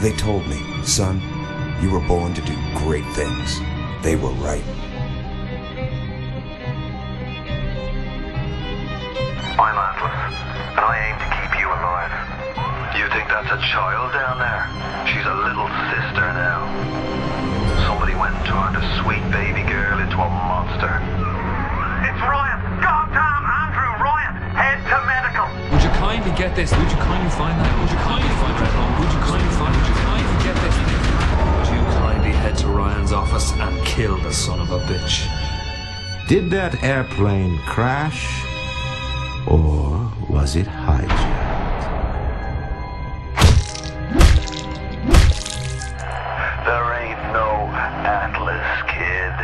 They told me, son, you were born to do great things. They were right. I'm Atlas, and I aim to keep you alive. You think that's a child down there? She's a little sister now. Somebody went and turned a sweet baby girl into a monster. It's Ryan! Goddamn Andrew Ryan! Head to medical! Would you kindly get this? Would you kindly find that? Would you kindly find that? Would you kindly find? Would you kindly get this? Would you kindly head to Ryan's office and kill the son of a bitch? Did that airplane crash? Or was it hijacked? There ain't no Atlas, kid.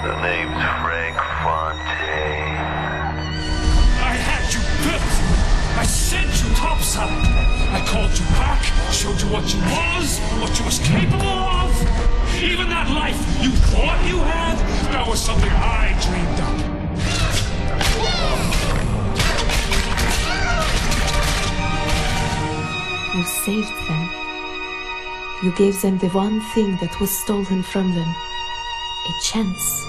The name's Frank Fontaine. I had you built. I sent you topside. I called you back, showed you what you was capable of. Even that life you thought you had, that was something I dreamed up. You saved them. You gave them the one thing that was stolen from them. A chance.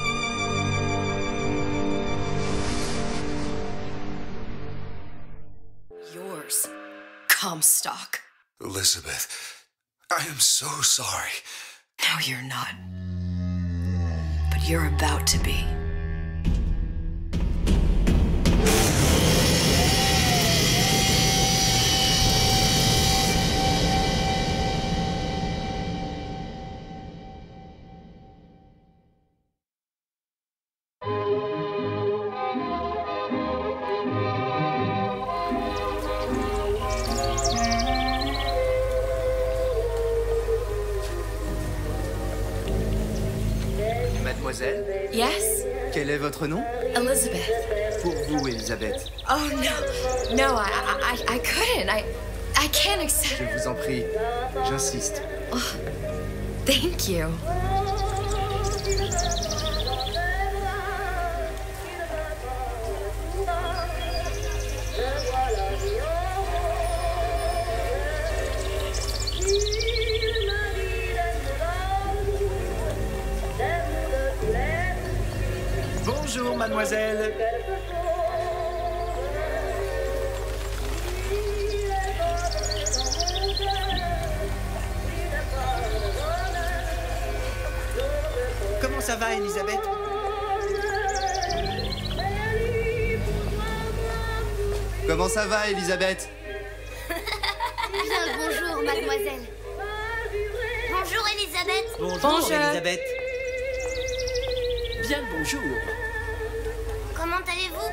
Yours, Comstock. Elizabeth, I am so sorry. No, you're not. But you're about to be. Mademoiselle, Yes? quel est votre nom? Elizabeth. Pour vous, Elisabeth. Oh, no. No, I couldn't. I can't accept. Je vous en prie, j'insiste. Oh, thank you. Bonjour, mademoiselle. Comment ça va, Elisabeth? Comment ça va, Elisabeth? Bien le bonjour, mademoiselle. Bonjour, Elisabeth. Bonjour, Elisabeth. Bien le bonjour. Comment allez-vous?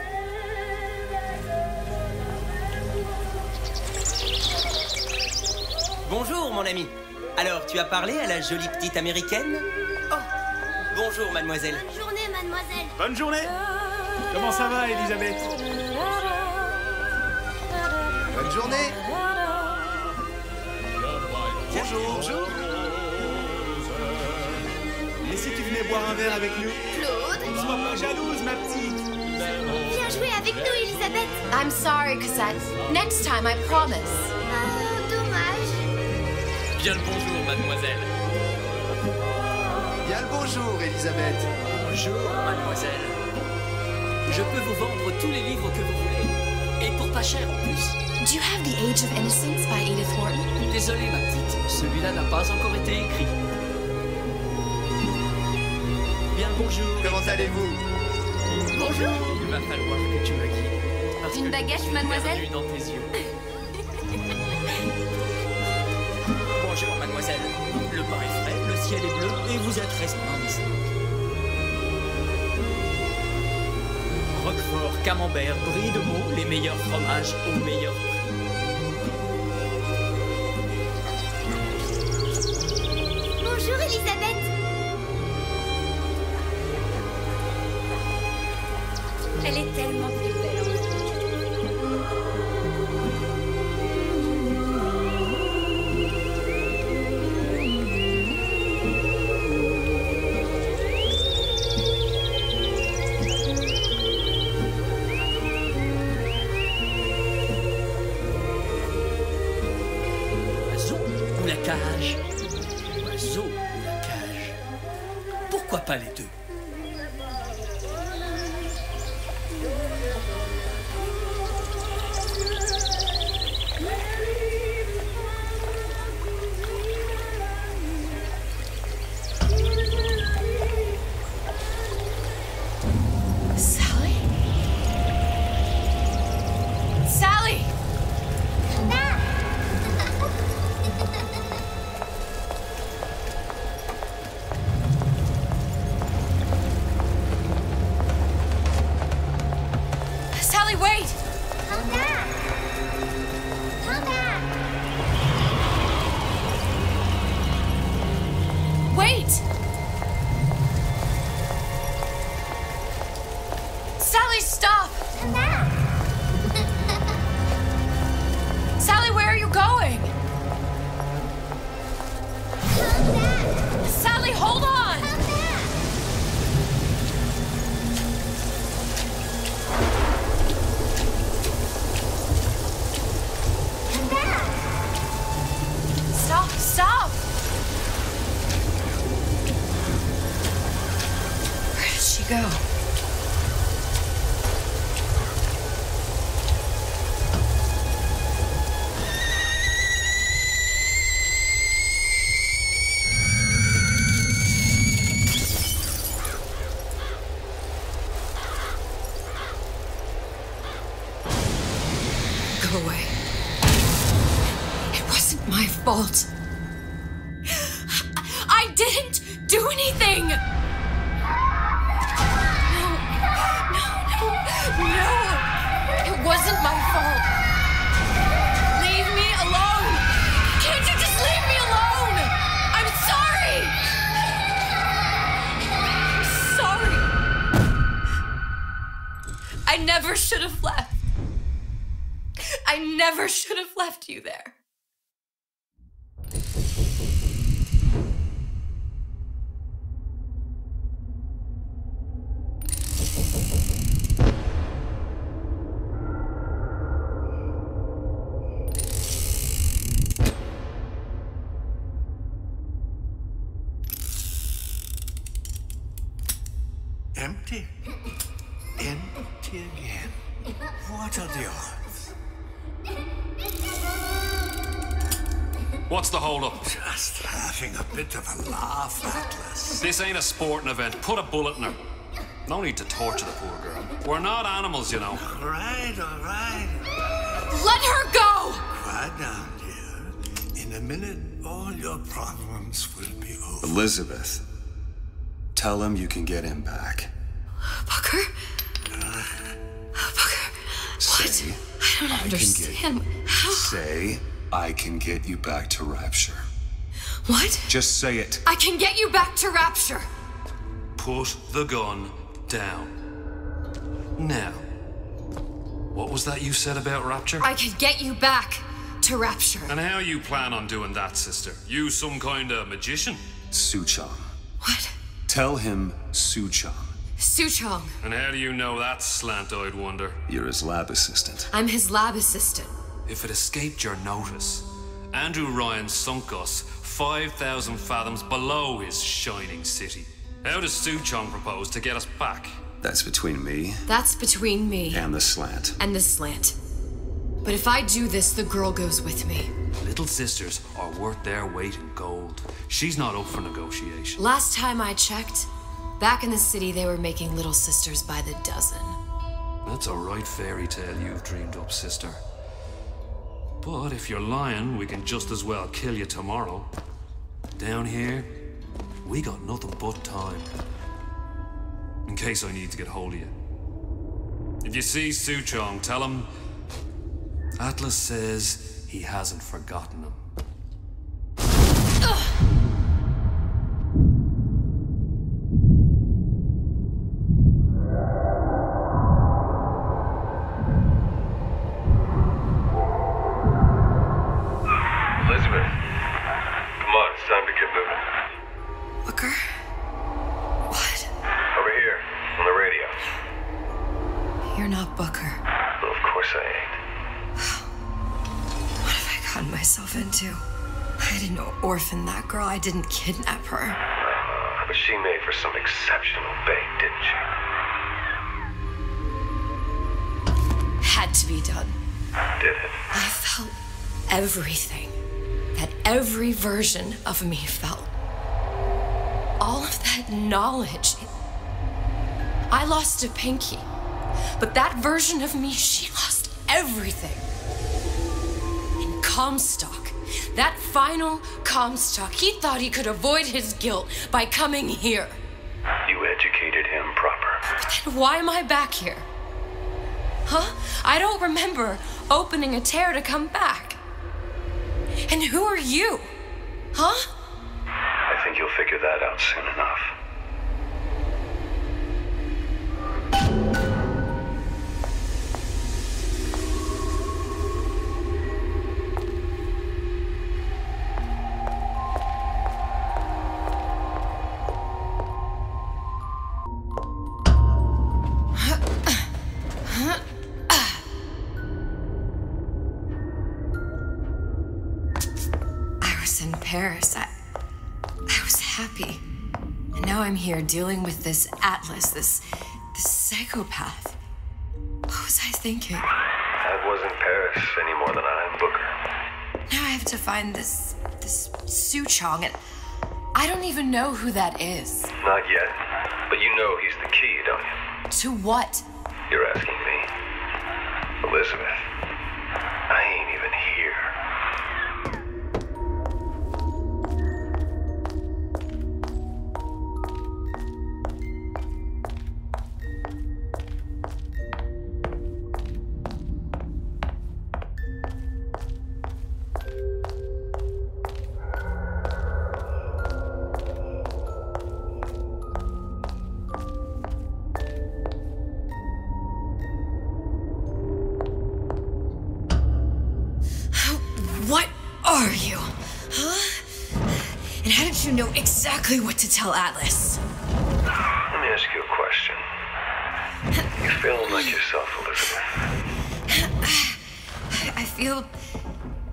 Bonjour, mon ami. Alors, tu as parlé à la jolie petite américaine? Oh, bonjour, mademoiselle. Bonne journée, mademoiselle. Bonne journée. Comment ça va, Elisabeth? Bonne journée. Bonjour. Bonjour. Et si tu venais boire un verre avec nous? Claude? Sois pas jalouse, ma petite. Viens jouer avec nous, Elisabeth. I'm sorry, Cosette. Next time, I promise. Dommage. Bien le bonjour, mademoiselle. Bien le bonjour, Elisabeth. Bonjour, mademoiselle. Je peux vous vendre tous les livres que vous voulez. Et pour pas cher en plus. Do you have The Age of Innocence by Edith Wharton? Désolé, ma petite. Celui-là n'a pas encore été écrit. Bien le bonjour. Comment allez-vous? Bonjour. Il va falloir que tu me guides. Parce Une que baguette, je suis mademoiselle? perdu dans tes yeux. Bonjour, mademoiselle. Le pain est frais, le ciel est bleu et vous êtes resplendissante. Roquefort, camembert, brie de Meaux, les meilleurs fromages au meilleur prix. Bonjour, Elisabeth. Elle est tellement plus belle en vrai. cage? L'oiseau ou la cage? Pourquoi pas les deux? Fault. I didn't do anything! No! It wasn't my fault! Leave me alone! Can't you just leave me alone? I'm sorry! I'm sorry! I never should have left. I never should have left you there. Empty? Empty again. What are the odds? What's the hold-up? Just having a bit of a laugh, Atlas. This ain't a sporting event. Put a bullet in her. No need to torture the poor girl. We're not animals, you know. All right. Let her go! Quiet down, dear. In a minute, all your problems will be over. Elizabeth, tell him you can get him back. Bucker? Bucker, Say, what? I don't understand. How? Say, I can get you back to Rapture. What? Just say it. I can get you back to Rapture. Put the gun down. Now, what was that you said about Rapture? I can get you back to Rapture. And how you plan on doing that, sister? You some kind of magician? Suchong. What? Tell him Suchong. Suchong. And how do you know that, slant-eyed wonder? You're his lab assistant. I'm his lab assistant. If it escaped your notice, Andrew Ryan sunk us 5,000 fathoms below his shining city. How does Suchong propose to get us back? That's between me. That's between me. And the slant. And the slant. But if I do this, the girl goes with me. Little sisters are worth their weight in gold. She's not up for negotiation. Last time I checked, back in the city they were making little sisters by the dozen. That's a right fairy tale you've dreamed up, sister. But if you're lying, we can just as well kill you tomorrow. Down here, we got nothing but time. In case I need to get hold of you. If you see Suchong, tell him Atlas says he hasn't forgotten him. Elizabeth, come on, it's time to get moving. Booker? What? Over here, on the radio. You're not Booker. Well, of course I ain't. What have I gotten myself into? I I didn't orphan that girl. I didn't kidnap her. But she made for some exceptional bait, didn't she? Had to be done. Did it? I felt everything that every version of me felt. All of that knowledge. I lost a pinky, but that version of me, she lost everything. And Comstock, that final Comstock, he thought he could avoid his guilt by coming here. You educated him proper. But then why am I back here? Huh? I don't remember opening a tear to come back. And who are you? Huh? I think you'll figure that out soon enough. Paris, I was happy. And now I'm here dealing with this Atlas, this psychopath. What was I thinking? That wasn't Paris any more than I'm Booker. Now I have to find this Su Chong, and I don't even know who that is. Not yet, but you know he's the key, don't you? To what? You're asking me. Elizabeth, I ain't even here. What are you? Huh? And how did you know exactly what to tell Atlas? Let me ask you a question. You feeling like yourself, Elizabeth?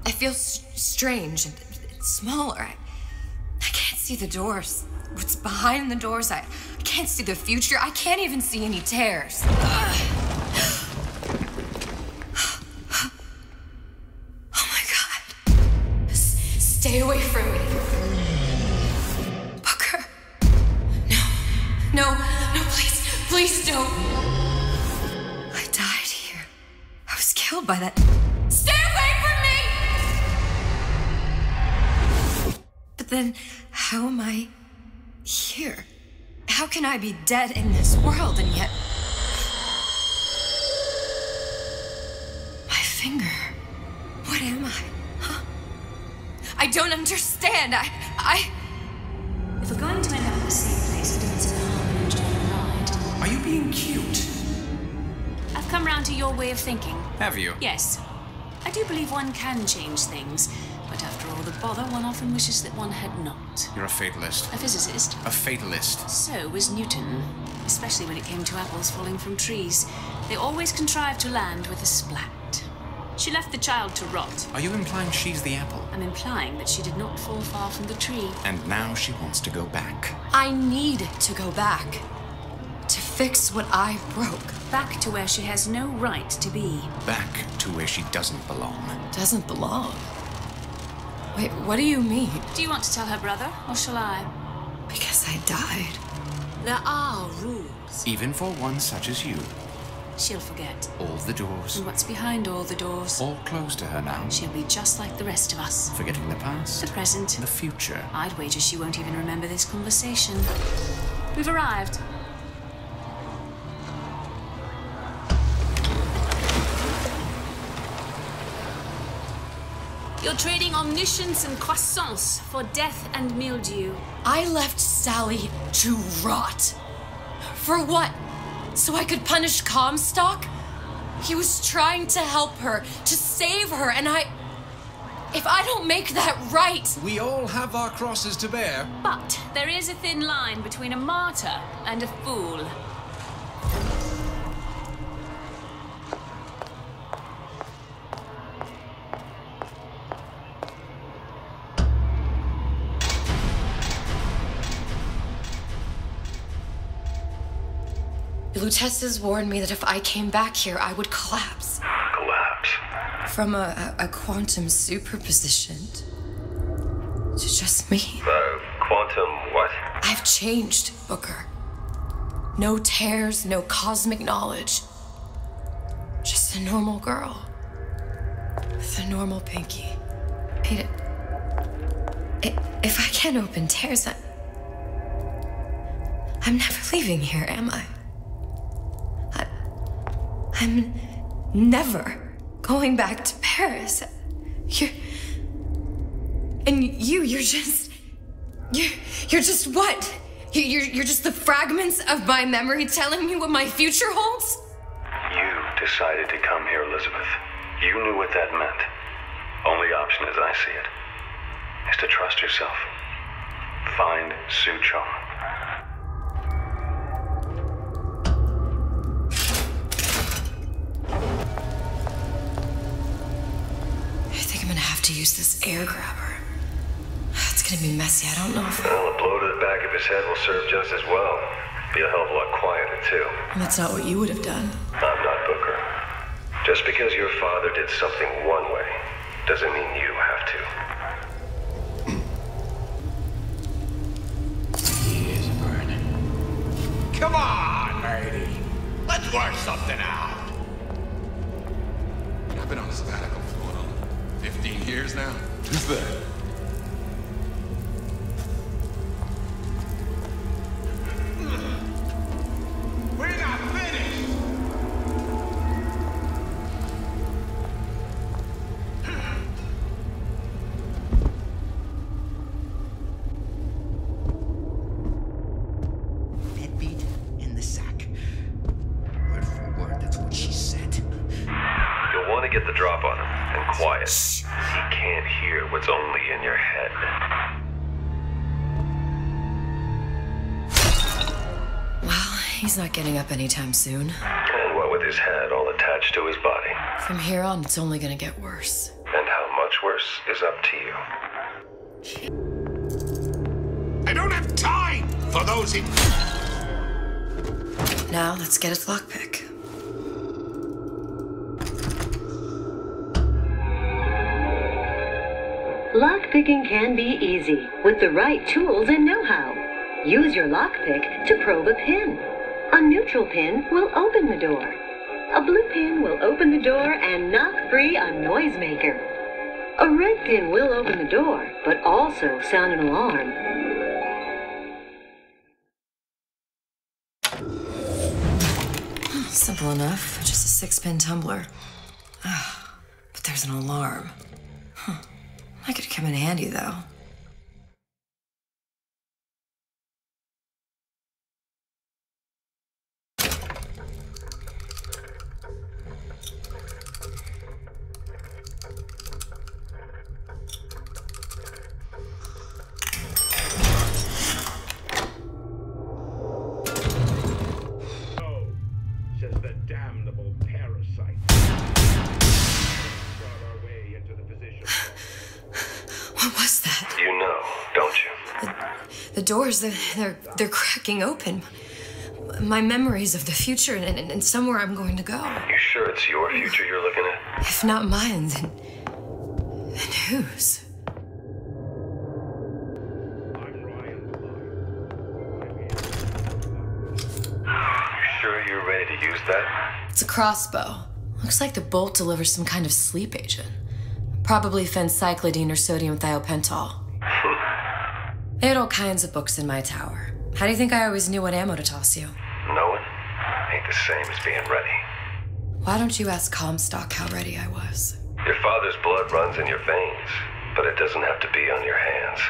I feel strange and smaller. I can't see the doors. What's behind the doors? I can't see the future. I can't even see any tears. Stay away from me. Booker. No, please don't. I died here. I was killed by that. Stay away from me! But then, how am I here? How can I be dead in this world and yet... My finger. What am I? I don't understand. If we're going to end up in the same place, it doesn't harm and enjoy the ride. Are you being cute? I've come round to your way of thinking. Have you? Yes. I do believe one can change things, but after all the bother, one often wishes that one had not. You're a fatalist. A physicist. A fatalist. So was Newton, especially when it came to apples falling from trees. They always contrived to land with a splat. She left the child to rot. Are you implying she's the apple? I'm implying that she did not fall far from the tree. And now she wants to go back. I need to go back. To fix what I broke. Back to where she has no right to be. Back to where she doesn't belong. Doesn't belong? Wait, what do you mean? Do you want to tell her brother, or shall I? Because I died. There are rules. Even for one such as you. She'll forget. All the doors. And what's behind all the doors? All closed to her now. She'll be just like the rest of us. Forgetting the past. The present. The future. I'd wager she won't even remember this conversation. We've arrived. You're trading omniscience and croissance for death and mildew. I left Sally to rot. For what? So I could punish Comstock? He was trying to help her, to save her, and if I don't make that right... We all have our crosses to bear. But there is a thin line between a martyr and a fool. Blutesses warned me that if I came back here, I would collapse. Collapse? From a quantum superposition to just me. Quantum what? I've changed, Booker. No tears, no cosmic knowledge. Just a normal girl. With a normal pinky. Peter, if I can't open tears, I'm never leaving here, am I? I'm never going back to Paris. You're just what? You're just the fragments of my memory telling me what my future holds? You decided to come here, Elizabeth. You knew what that meant. Only option, as I see it, is to trust yourself. Find Suchong. I think I'm gonna have to use this air grabber. It's gonna be messy, I don't know if... Well, a blow to the back of his head will serve just as well. Be a hell of a lot quieter, too. And that's not what you would have done. I'm not Booker. Just because your father did something one way, doesn't mean you have to. He is burning. Come on, lady. Let's work something out. I've been on a sabbatical for going on 15 years now. Who's that? We're not finished. Deadbeat in the sack. Word for word, that's what she said. You'll want to get the drop on him, and quiet. He can't hear what's only in your head. He's not getting up anytime soon. And what with his head all attached to his body. From here on, it's only gonna get worse. And how much worse is up to you. I don't have time for those in... Now, let's get its lockpick. Lockpicking can be easy with the right tools and know-how. Use your lockpick to probe a pin. A neutral pin will open the door. A blue pin will open the door and knock free a noisemaker. A red pin will open the door, but also sound an alarm. Simple enough, just a 6-pin tumbler. But there's an alarm. That could come in handy, though. The doors, they're cracking open. My memories of the future and somewhere I'm going to go. You sure it's your future you're looking at? If not mine, then whose? You sure you're ready to use that? It's a crossbow. Looks like the bolt delivers some kind of sleep agent. Probably phencyclidine or sodium thiopental. They had all kinds of books in my tower. How do you think I always knew what ammo to toss you? Knowing ain't the same as being ready. Why don't you ask Comstock how ready I was? Your father's blood runs in your veins, but it doesn't have to be on your hands.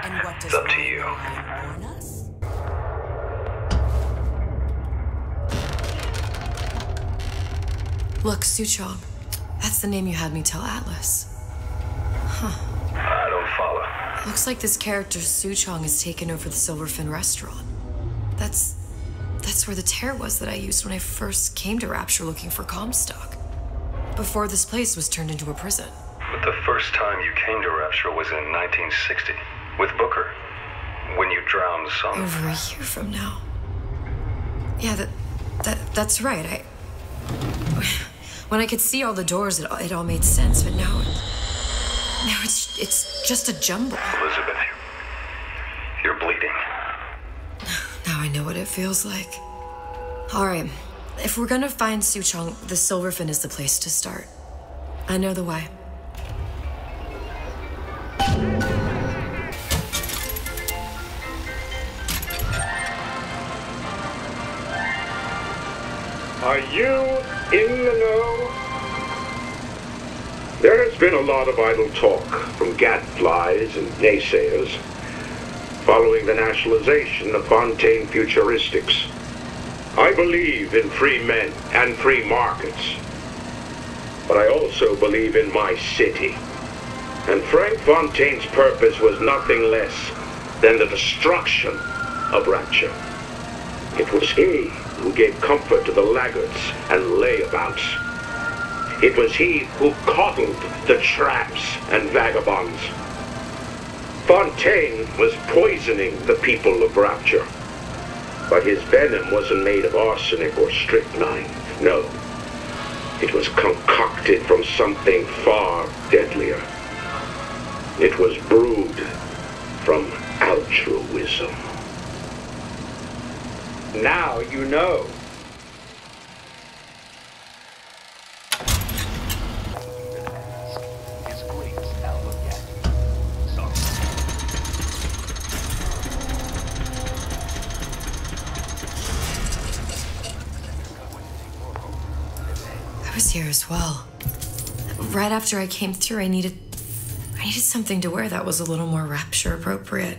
And what does it's up to you. warn us? Look, Suchong. That's the name you had me tell Atlas. Huh. I don't follow. Looks like this character, Suchong, has taken over the Silverfin restaurant. That's where the tear was that I used when I first came to Rapture looking for Comstock. Before this place was turned into a prison. But the first time you came to Rapture was in 1960, with Booker, when you drowned some... Over a year from now. Yeah, That's right. When I could see all the doors, it all made sense, but now it's just a jumble. Elizabeth, you're bleeding. Now I know what it feels like. All right, if we're gonna find Suchong, the Silverfin is the place to start. I know the way. Are you in the know? There has been a lot of idle talk from gadflies and naysayers following the nationalization of Fontaine Futuristics. I believe in free men and free markets, but I also believe in my city. And Frank Fontaine's purpose was nothing less than the destruction of Rapture. It was he who gave comfort to the laggards and layabouts. It was he who coddled the tramps and vagabonds. Fontaine was poisoning the people of Rapture, but his venom wasn't made of arsenic or strychnine. No, it was concocted from something far deadlier. It was brewed from altruism. Now you know. I was here as well. Right after I came through, I needed something to wear that was a little more Rapture appropriate.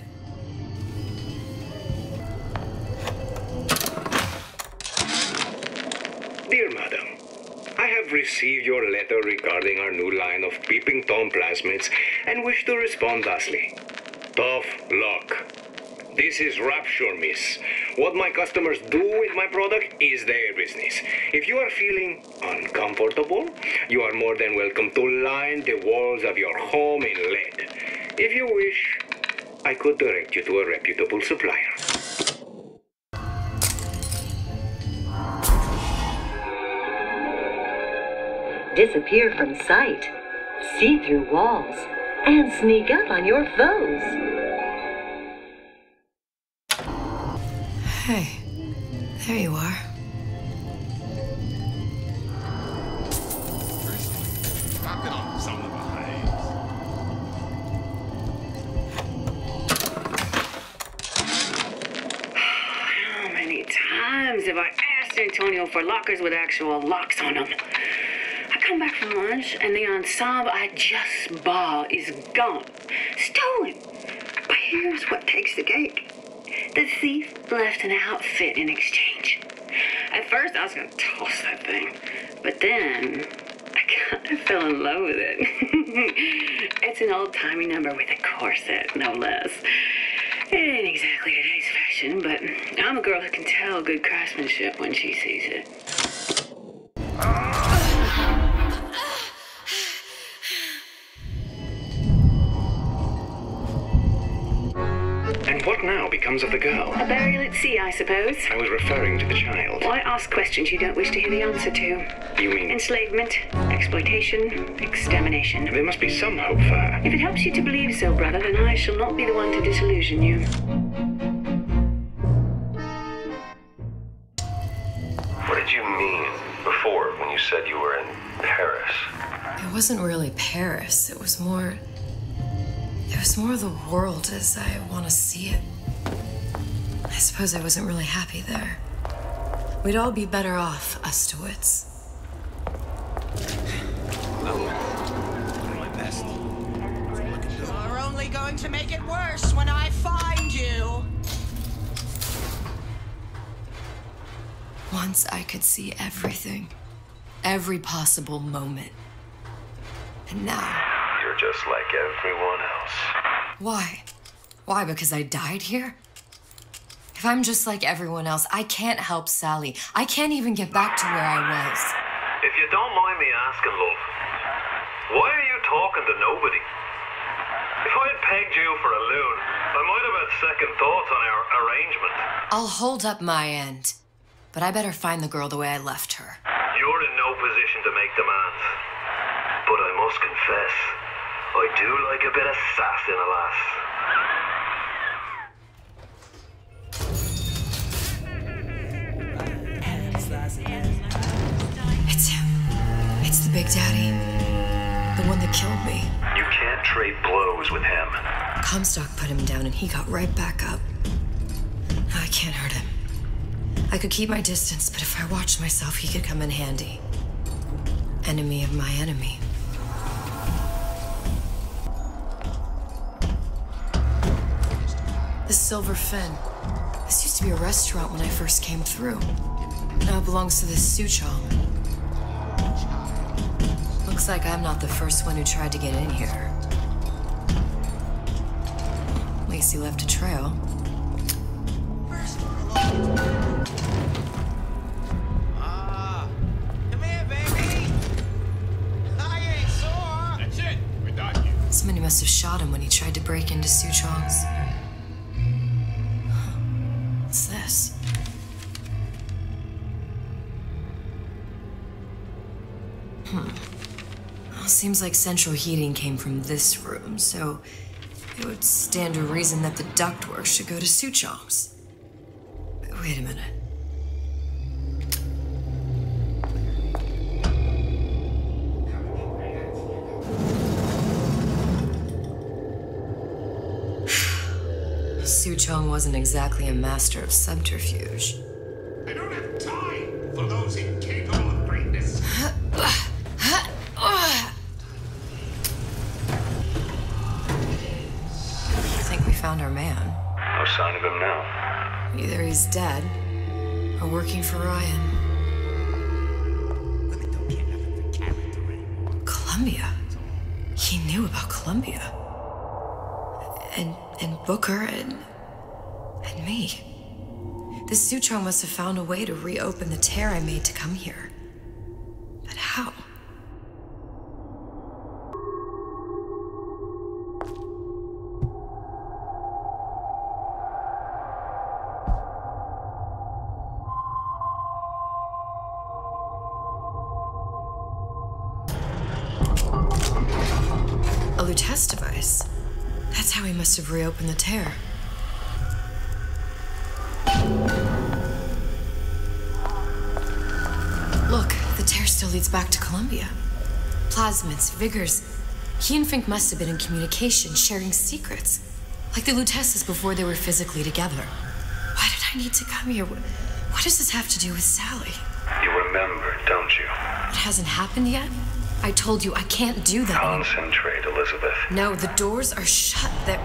Dear Madam, I have received your letter regarding our new line of peeping Tom plasmids and wish to respond thusly. Tough luck. This is Rapture, miss. What my customers do with my product is their business. If you are feeling uncomfortable, you are more than welcome to line the walls of your home in lead. If you wish, I could direct you to a reputable supplier. Disappear from sight, see through walls, and sneak up on your foes. Hey, there you are. Knocking on some of the hives. How many times have I asked Antonio for lockers with actual locks on them? I come back from lunch and the ensemble I just bought is gone. Stolen. But here's what takes the cake. The thief left an outfit in exchange. At first, I was going to toss that thing, but then I kind of fell in love with it. It's an old-timey number with a corset, no less. It ain't exactly today's fashion, but I'm a girl who can tell good craftsmanship when she sees it. And what now becomes of the girl? A burial at sea, I suppose. I was referring to the child. Why ask questions you don't wish to hear the answer to? You mean? Enslavement, exploitation, extermination. There must be some hope for her. If it helps you to believe so, brother, then I shall not be the one to disillusion you. What did you mean before when you said you were in Paris? It wasn't really Paris. It was more the world as I want to see it. I suppose I wasn't really happy there. We'd all be better off, us to wits. You're only going to make it worse when I find you. Once I could see everything. Every possible moment. And now... You're just like everyone else. Why? Why, because I died here? If I'm just like everyone else, I can't help Sally. I can't even get back to where I was. If you don't mind me asking, love, why are you talking to nobody? If I had pegged you for a loon, I might have had second thoughts on our arrangement. I'll hold up my end. but I better find the girl the way I left her. You're in no position to make demands. But I must confess, I do like a bit of sass in a lass. It's him. It's the Big Daddy. The one that killed me. You can't trade blows with him. Comstock put him down and he got right back up. Now I can't hurt him. I could keep my distance, but if I watched myself, he could come in handy. Enemy of my enemy. The Silver Fin. This used to be a restaurant when I first came through. Now it belongs to this Suchong. Looks like I'm not the first one who tried to get in here. At least he left a trail. Come here, baby. I ain't sore. That's it. We're done here. Somebody must have shot him when he tried to break into Suchong's. What's this? Well, seems like central heating came from this room, so it would stand to reason that the ductwork should go to Suchong's. Wait a minute. Suchong wasn't exactly a master of subterfuge. I don't have time for those incapable of greatness. I think we found our man. No sign of him now. Either he's dead, or working for Ryan. Columbia? He knew about Columbia. And Booker and me. This Suchong must have found a way to reopen the tear I made to come here. But how? A Lutece device. That's how he must have reopened the tear. Look, the tear still leads back to Columbia. Plasmids, Vigors. He and Fink must have been in communication, sharing secrets. Like the Luteces before they were physically together. Why did I need to come here? What does this have to do with Sally? You remember, don't you? It hasn't happened yet? I told you I can't do that. Concentrate, Elizabeth. No, the doors are shut. They're...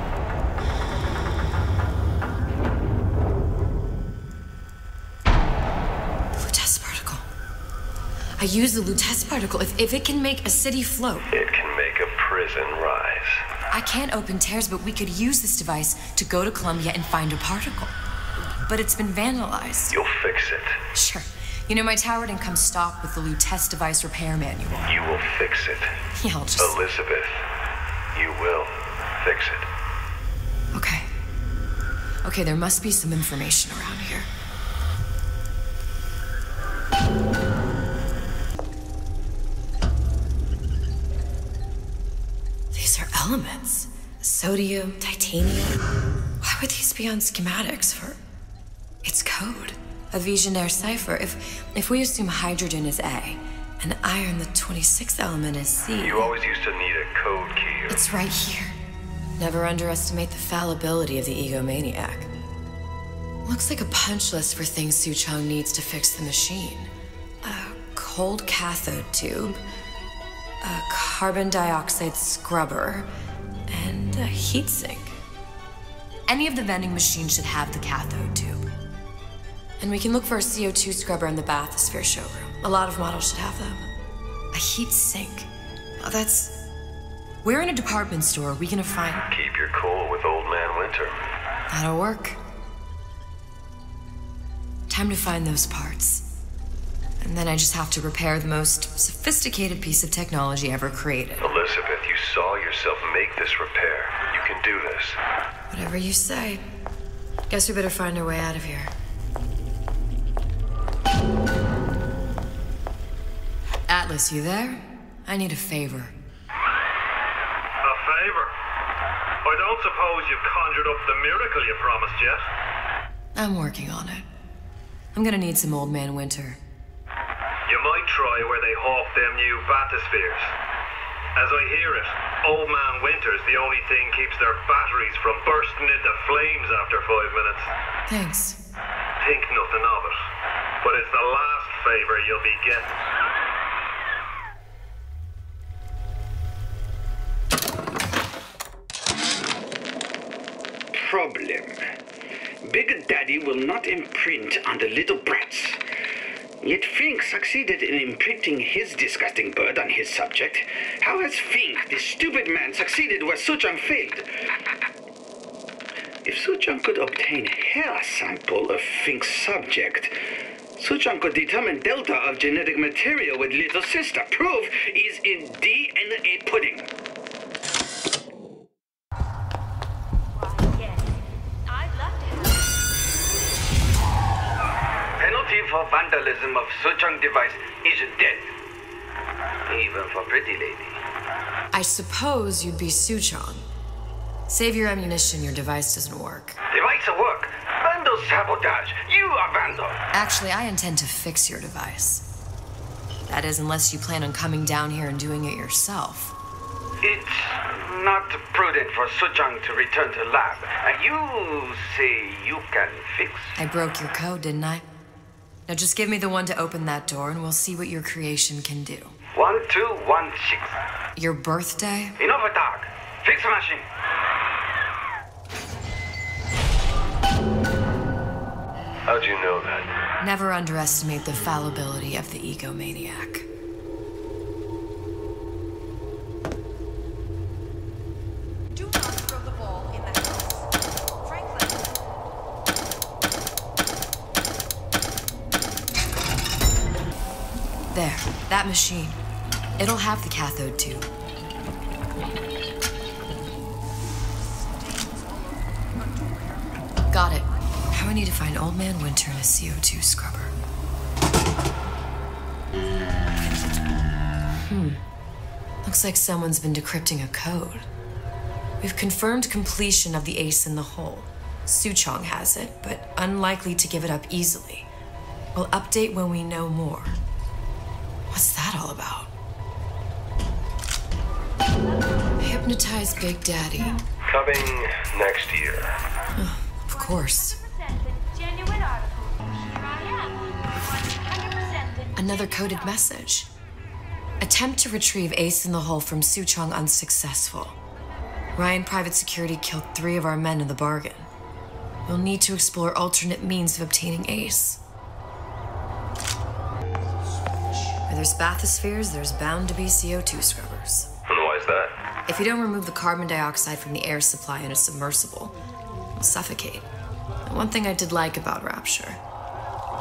Lutece particle. I use the Lutece particle. If it can make a city float. It can make a prison rise. I can't open tears, but we could use this device to go to Columbia and find a particle. But it's been vandalized. You'll fix it. Sure. You know, my tower didn't come stocked with the Lutece device repair manual. You will fix it. Yeah, I'll just... Elizabeth, you will fix it. Okay. Okay, there must be some information around here. These are elements. Sodium, titanium. Why would these be on schematics for... It's code. A Visionaire cipher. If we assume hydrogen is A, and iron, the 26th element, is C... You always used to need a code key. It's right here. Never underestimate the fallibility of the egomaniac. Looks like a punch list for things Suchong needs to fix the machine. A cold cathode tube, a carbon dioxide scrubber, and a heatsink. Any of the vending machines should have the cathode tube. And we can look for a CO2 scrubber in the bathysphere showroom. A lot of models should have them. A heat sink. Oh, that's... Where in a department store are we gonna find... Keep your cool with Old Man Winter. That'll work. Time to find those parts. And then I just have to repair the most sophisticated piece of technology ever created. Elizabeth, you saw yourself make this repair. You can do this. Whatever you say. Guess we better find our way out of here. Atlas, you there? I need a favor. A favor? I don't suppose you've conjured up the miracle you promised yet? I'm working on it. I'm gonna need some Old Man Winter. You might try where they hawk them new bathyspheres. As I hear it, Old Man Winter's the only thing keeps their batteries from bursting into flames after 5 minutes. Thanks. Think nothing of it. But it's the last favor you'll be getting. Problem. Big Daddy will not imprint on the little brats. Yet Fink succeeded in imprinting his disgusting bird on his subject. How has Fink, this stupid man, succeeded where Suchong failed? If Suchong could obtain hair sample of Fink's subject, Suchong could determine delta of genetic material with little sister. Proof is in DNA pudding. Penalty for vandalism of Suchong device is death. Even for pretty lady. I suppose you'd be Suchong. Save your ammunition, your device doesn't work. Device will work. Vandal sabotage. You are vandal. Actually, I intend to fix your device. That is, unless you plan on coming down here and doing it yourself. It's not prudent for Suchong to return to lab. And you say you can fix? I broke your code, didn't I? Now just give me the one to open that door and we'll see what your creation can do. 1216. Your birthday? Enough talk. Fix the machine. How'd you know that? Never underestimate the fallibility of the egomaniac. Do not throw the ball in the house. Franklin. There, that machine. It'll have the cathode tube. Got it. Now I need to find Old Man Winter and a CO2 scrubber. Looks like someone's been decrypting a code. We've confirmed completion of the ace in the hole. Suchong has it, but unlikely to give it up easily. We'll update when we know more. What's that all about? Hypnotize Big Daddy. Coming next year. Of course. Another coded message. Attempt to retrieve Ace in the Hole from Suchong unsuccessful. Ryan Private Security killed 3 of our men in the bargain. We'll need to explore alternate means of obtaining Ace. Where there's bathyspheres, there's bound to be CO2 scrubbers. And why is that? If you don't remove the carbon dioxide from the air supply in a submersible, you'll suffocate. And one thing I did like about Rapture,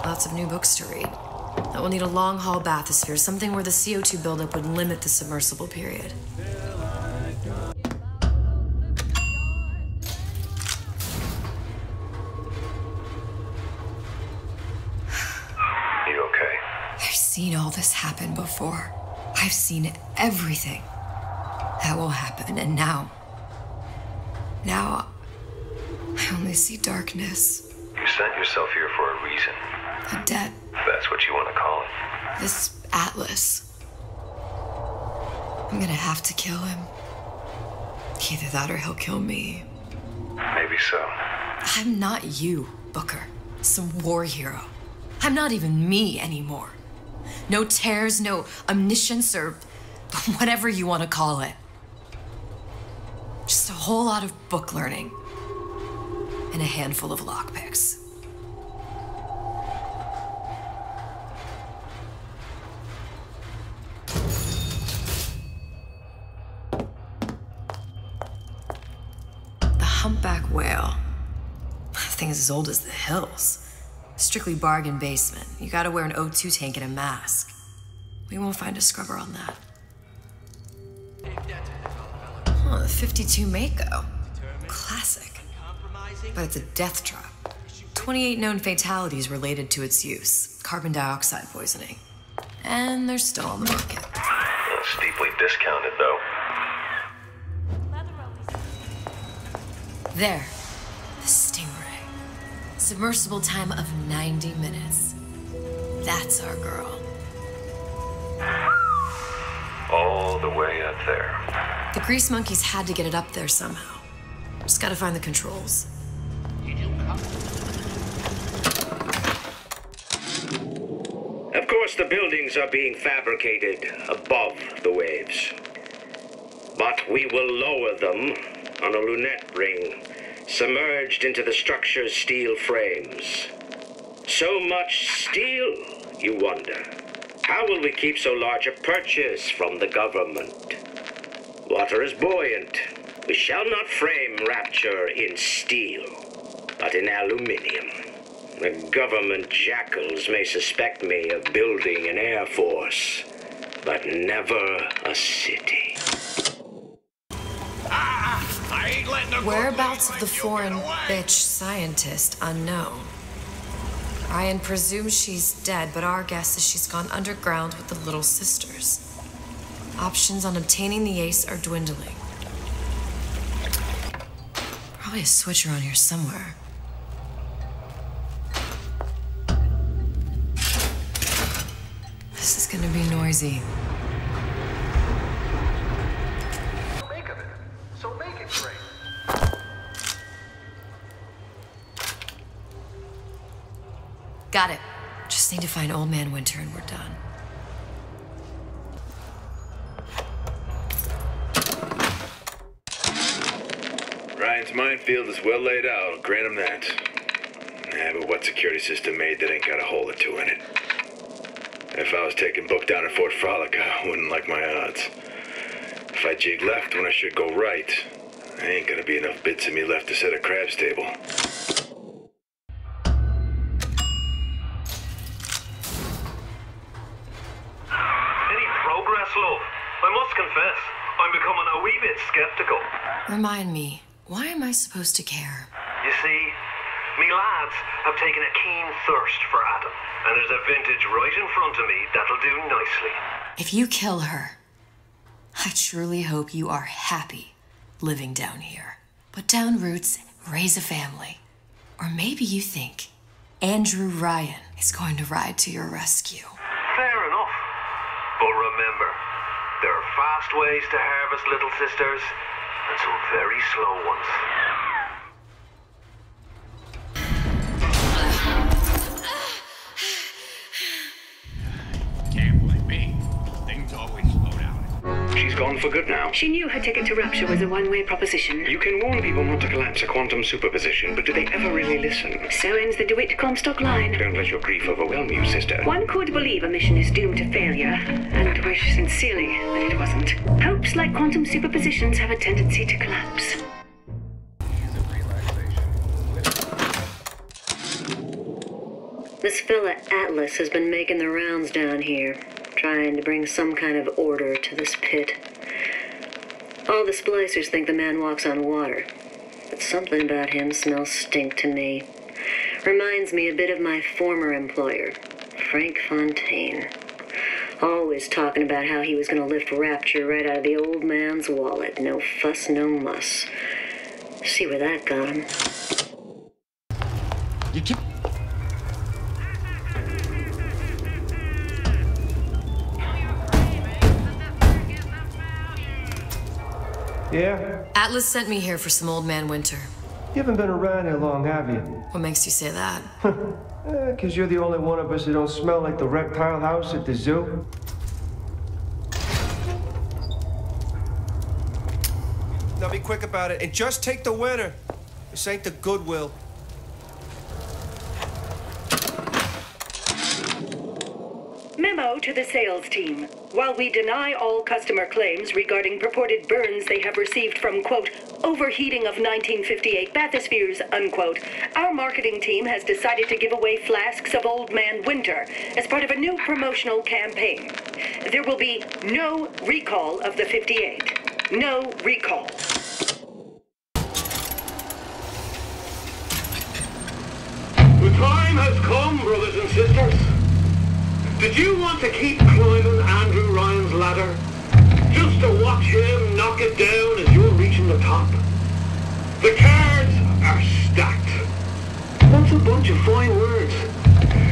lots of new books to read. That will need a long-haul bathysphere, something where the CO2 buildup would limit the submersible period. You okay? I've seen all this happen before. I've seen everything. That will happen, and now I only see darkness. You sent yourself here for a reason. A debt. That's what you want to call it. This Atlas. I'm gonna have to kill him. Either that or he'll kill me. Maybe so. I'm not you, Booker. Some war hero. I'm not even me anymore. No tears, no omniscience, or whatever you want to call it. Just a whole lot of book learning. And a handful of lockpicks. The humpback whale. That thing is as old as the hills. Strictly bargain basement. You gotta wear an O2 tank and a mask. We won't find a scrubber on that. Oh, the 52 Mako. Classic. But it's a death trap. 28 known fatalities related to its use. Carbon dioxide poisoning. and they're still on the market. Steeply discounted, though. There, the Stingray. Submersible time of 90 minutes. That's our girl. All the way up there. The grease monkeys had to get it up there somehow. Just gotta find the controls. Of course, the buildings are being fabricated above the waves. But we will lower them on a lunette ring, submerged into the structure's steel frames. So much steel, you wonder. How will we keep so large a purchase from the government? Water is buoyant. We shall not frame Rapture in steel, but in aluminium. The government jackals may suspect me of building an air force, but never a city. I ain't letting her Whereabouts of the foreign bitch scientist unknown. Ryan presumes she's dead, but our guess is she's gone underground with the Little Sisters. Options on obtaining the ace are dwindling. Probably a switch around here somewhere. This is gonna be noisy. Make of it. So make it great. Got it. Just need to find Old Man Winter and we're done. Ryan's minefield is well laid out, I'll grant him that. But what security system made that ain't got a hole or two in it? If I was taking book down at Fort Frolic, I wouldn't like my odds. If I jig left when I should go right, there ain't gonna be enough bits of me left to set a crab stable. Any progress, love? I must confess, I'm becoming a wee bit skeptical. Remind me, why am I supposed to care? You see, me lads have taken a keen thirst for Adam, and there's a vintage right in front of me that'll do nicely. If you kill her, I truly hope you are happy living down here. Put down roots, raise a family. Or maybe you think Andrew Ryan is going to ride to your rescue. Fair enough. But remember, there are fast ways to harvest Little Sisters, and some very slow ones. Can't blame me. Things always slow down. She's gone for good now. She knew her ticket to Rapture was a one-way proposition. You can warn people not to collapse a quantum superposition, but do they ever really listen? So ends the DeWitt Comstock line. Don't let your grief overwhelm you, sister. One could believe a mission is doomed to failure, and wish sincerely that it wasn't. Hopes like quantum superpositions have a tendency to collapse. This fella Atlas has been making the rounds down here, trying to bring some kind of order to this pit. All the splicers think the man walks on water, but something about him smells stink to me. Reminds me a bit of my former employer, Frank Fontaine. Always talking about how he was going to lift Rapture right out of the old man's wallet. No fuss, no muss. See where that got him. You keep... Yeah? Atlas sent me here for some Old Man Winter. You haven't been around here long, have you? What makes you say that? 'Cause you're the only one of us who don't smell like the reptile house at the zoo. Now be quick about it and just take the winner. This ain't the Goodwill. Memo to the sales team. While we deny all customer claims regarding purported burns they have received from, quote, overheating of 1958 bathyspheres, unquote, our marketing team has decided to give away flasks of Old Man Winter as part of a new promotional campaign. There will be no recall of the 58. No recall. The time has come, brothers and sisters. Did you want to keep climbing Andrew Ryan's ladder? Just to watch him knock it down as you're reaching the top? The cards are stacked. What's a bunch of fine words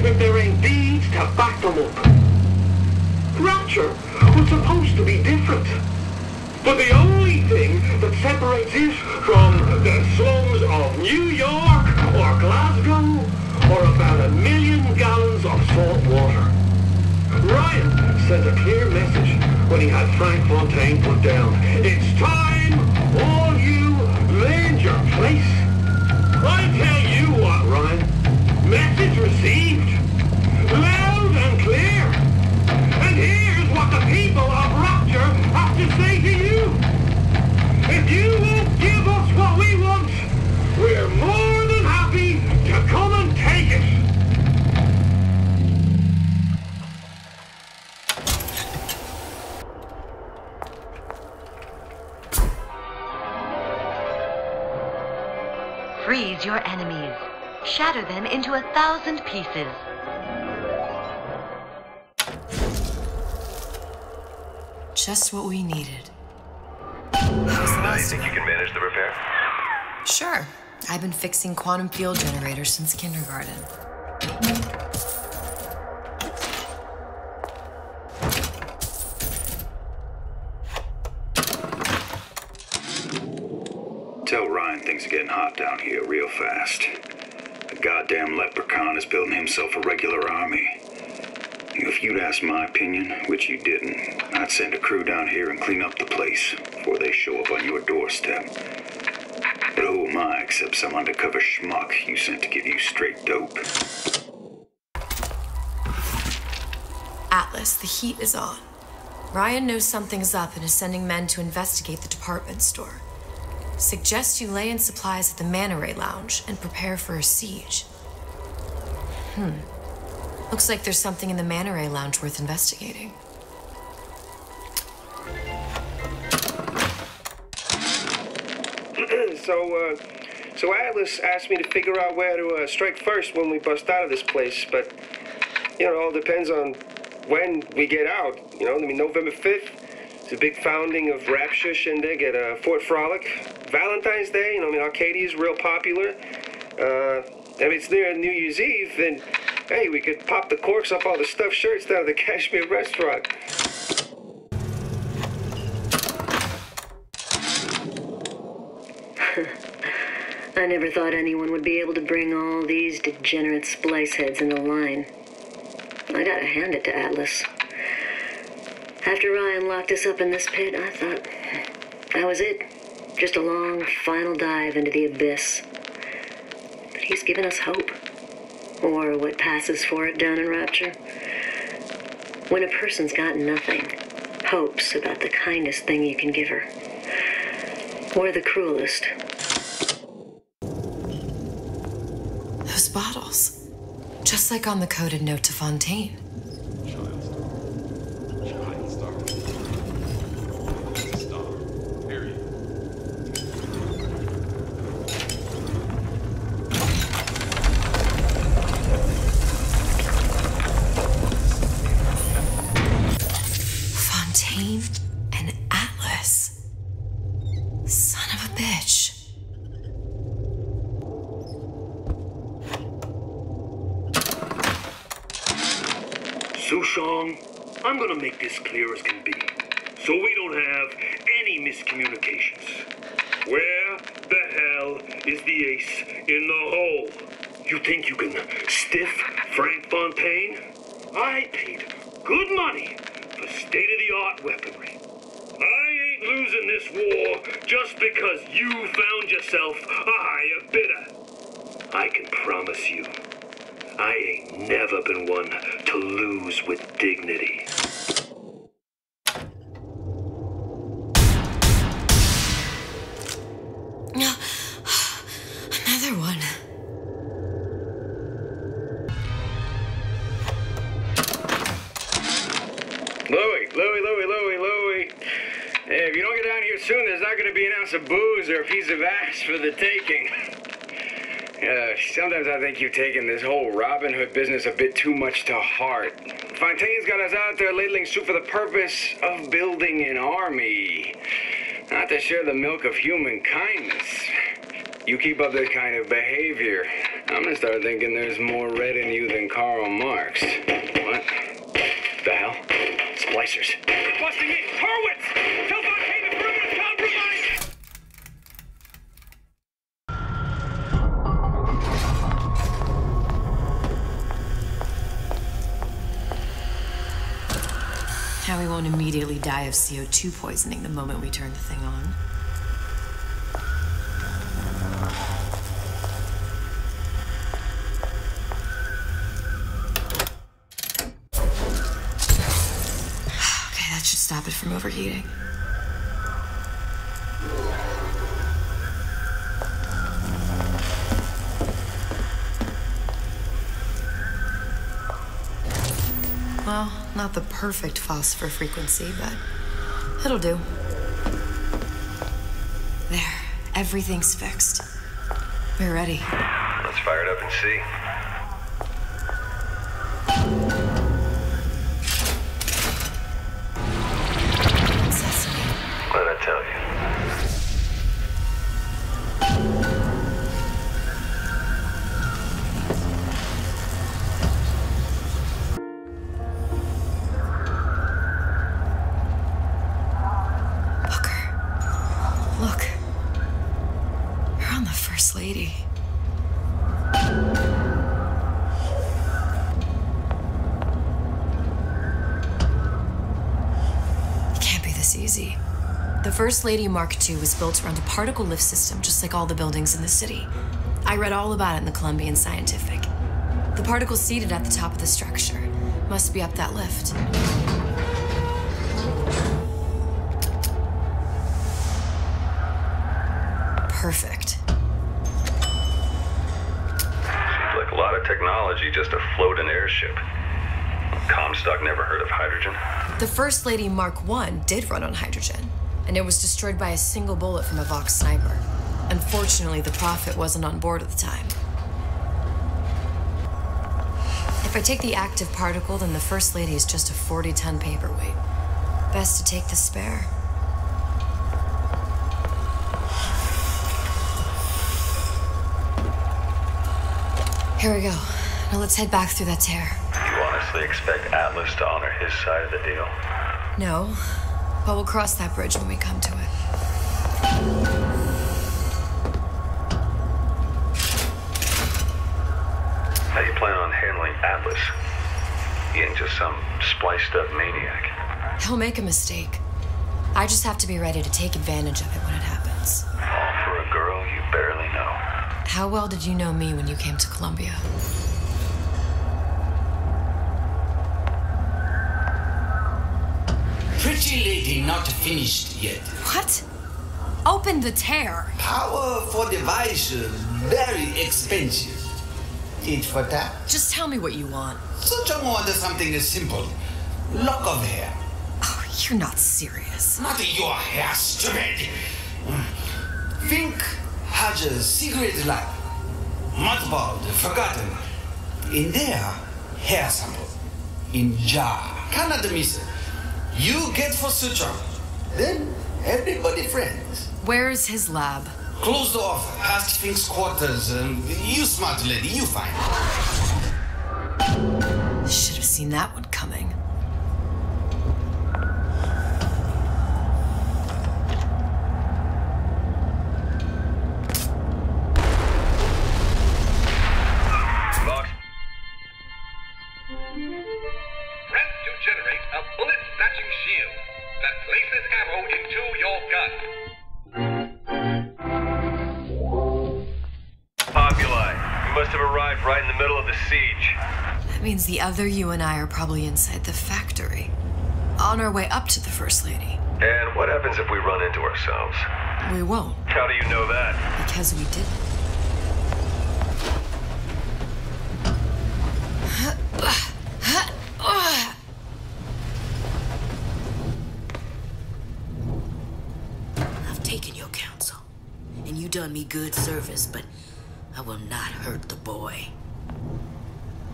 if there ain't deeds to back them up? Rapture was supposed to be different. But the only thing that separates it from the slums of New York or Glasgow or about 1 million gallons of salt water. Ryan sent a clear message when he had Frank Fontaine put down. It's time all you learned your place. I tell you what, Ryan. Message received. Loud and clear. And here's what the people of Rapture have to say to you. If you won't give us what we want, we're more than happy to come and take it. Freeze your enemies. Shatter them into 1,000 pieces. Just what we needed. Now you think you can manage the repair? Sure. I've been fixing quantum field generators since kindergarten. Tell Ryan things are getting hot down here real fast. The goddamn leprechaun is building himself a regular army. If you'd asked my opinion, which you didn't, I'd send a crew down here and clean up the place before they show up on your doorstep. But who am I except some undercover schmuck you sent to give you straight dope? Atlas, the heat is on. Ryan knows something's up and is sending men to investigate the department store. Suggest you lay in supplies at the Manta Ray Lounge and prepare for a siege. Looks like there's something in the Manta Ray Lounge worth investigating. So Atlas asked me to figure out where to strike first when we bust out of this place, but, you know, it all depends on when we get out. You know, I mean, November 5th is a big founding of Rapture shindig at Fort Frolic. Valentine's Day, you know, I mean, Arcadia is real popular. If it's near New Year's Eve, then, hey, we could pop the corks off all the stuffed shirts down at the Kashmir restaurant. I never thought anyone would be able to bring all these degenerate splice heads into line. I gotta hand it to Atlas. After Ryan locked us up in this pit, I thought that was it. Just a long, final dive into the abyss. But he's given us hope. Or what passes for it down in Rapture. When a person's got nothing, hope's about the kindest thing you can give her. Or the cruelest. Those bottles. Just like on the coded note to Fontaine. Fontaine and Atlas. Son of a bitch. Sushong, I'm gonna make this clear as can be, so we don't have any miscommunications. Where the hell is the ace in the hole? You think you can stiff Frank Fontaine? I paid good money for state-of-the-art weaponry. I ain't losing this war just because you found yourself a higher bidder. I can promise you, I ain't never been one to lose with dignity. Another one. Louie. Hey, if you don't get down here soon, there's not going to be an ounce of booze or a piece of ass for the taking. Sometimes I think you've taken this whole Robin Hood business a bit too much to heart. Fontaine's got us out there ladling soup for the purpose of building an army, not to share the milk of human kindness. You keep up this kind of behavior, I'm gonna start thinking there's more red in you than Karl Marx. What? The hell? Splicers. They're busting in! Horowitz! Tell Fontaine the perimeter's compromised! Now we won't immediately die of CO2 poisoning the moment we turn the thing on. Okay, that should stop it from overheating. Well, not the perfect phosphor frequency, but it'll do. There, everything's fixed. We're ready. Let's fire it up and see. Sesame. What did I tell you? Look. We're on the First Lady. It can't be this easy. The First Lady Mark II was built around a particle lift system just like all the buildings in the city. I read all about it in the Columbian Scientific. The particles seated at the top of the structure must be up that lift. Perfect. Seems like a lot of technology just to float an airship. Comstock never heard of hydrogen. The First Lady Mark I did run on hydrogen, and it was destroyed by a single bullet from a Vox sniper. Unfortunately, the Prophet wasn't on board at the time. If I take the active particle, then the First Lady is just a 40-ton paperweight. Best to take the spare. Here we go. Now let's head back through that tear. You honestly expect Atlas to honor his side of the deal? No, but we'll cross that bridge when we come to it. How you plan on handling Atlas? He ain't just some spliced-up maniac. He'll make a mistake. I just have to be ready to take advantage of it when it happens. All for a girl you barely know. How well did you know me when you came to Columbia? Pretty lady not finished yet. What? Open the tear. Power for device very expensive. Tit for tat. Just tell me what you want. Such a want something simple. Lock of hair. Oh, you're not serious. Not your hair, stupid. Think has a secret lab. Mothballed, forgotten. In there, hair sample. In jar. Cannot miss. You get for suture. Then everybody friends. Where's his lab? Closed off, past Fink's quarters. You smart lady, you find. Should have seen that one coming. Vox. Press to generate a bullet-snatching shield that places ammo into your gun. Populi. We must have arrived right in the middle of the siege. That means the other you and I are probably inside the factory. On our way up to the First Lady. And what happens if we run into ourselves? We won't. How do you know that? Because we didn't. I've taken your counsel, and you done me good service, but I will not hurt the boy.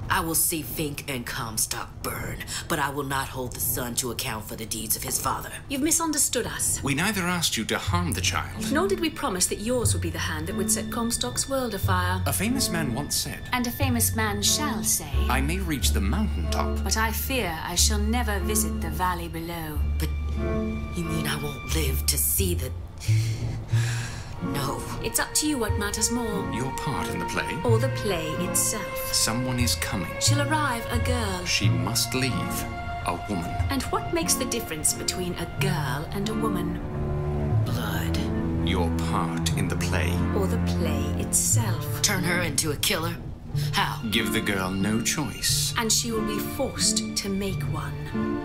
I will see Fink and Comstock burn, but I will not hold the son to account for the deeds of his father. You've misunderstood us. We neither asked you to harm the child. Nor did we promise that yours would be the hand that would set Comstock's world afire. A famous man once said, And a famous man shall say, I may reach the mountaintop, but I fear I shall never visit the valley below. But you mean I won't live to see the... No. It's up to you what matters more. Your part in the play? Or the play itself. Someone is coming. She'll arrive, a girl. She must leave, a woman. And what makes the difference between a girl and a woman? Blood. Your part in the play. Or the play itself. Turn her into a killer? How? Give the girl no choice. And she will be forced to make one.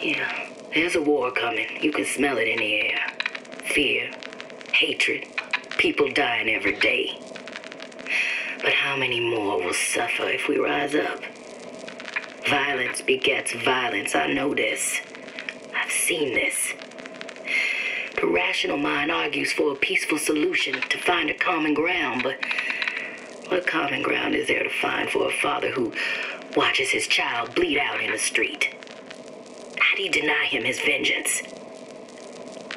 Yeah, there's a war coming. You can smell it in the air. Fear, hatred, people dying every day. But how many more will suffer if we rise up? Violence begets violence, I know this. I've seen this. The rational mind argues for a peaceful solution to find a common ground, but what common ground is there to find for a father who watches his child bleed out in the street? How do you deny him his vengeance?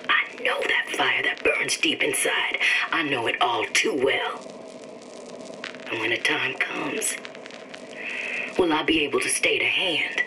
I know that fire that burns deep inside. I know it all too well. And when the time comes, will I be able to stay to hand?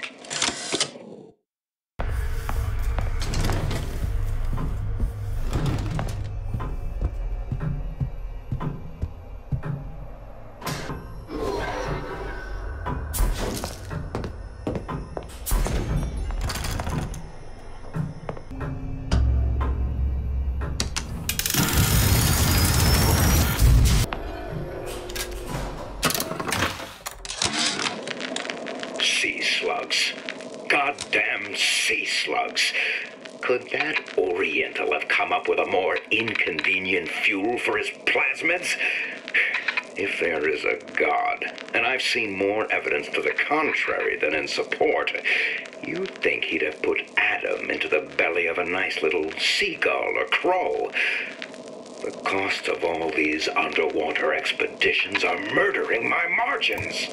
Goddamn sea slugs. Could that Oriental have come up with a more inconvenient fuel for his plasmids? If there is a God, and I've seen more evidence to the contrary than in support, you'd think he'd have put Adam into the belly of a nice little seagull or crow. The cost of all these underwater expeditions are murdering my margins.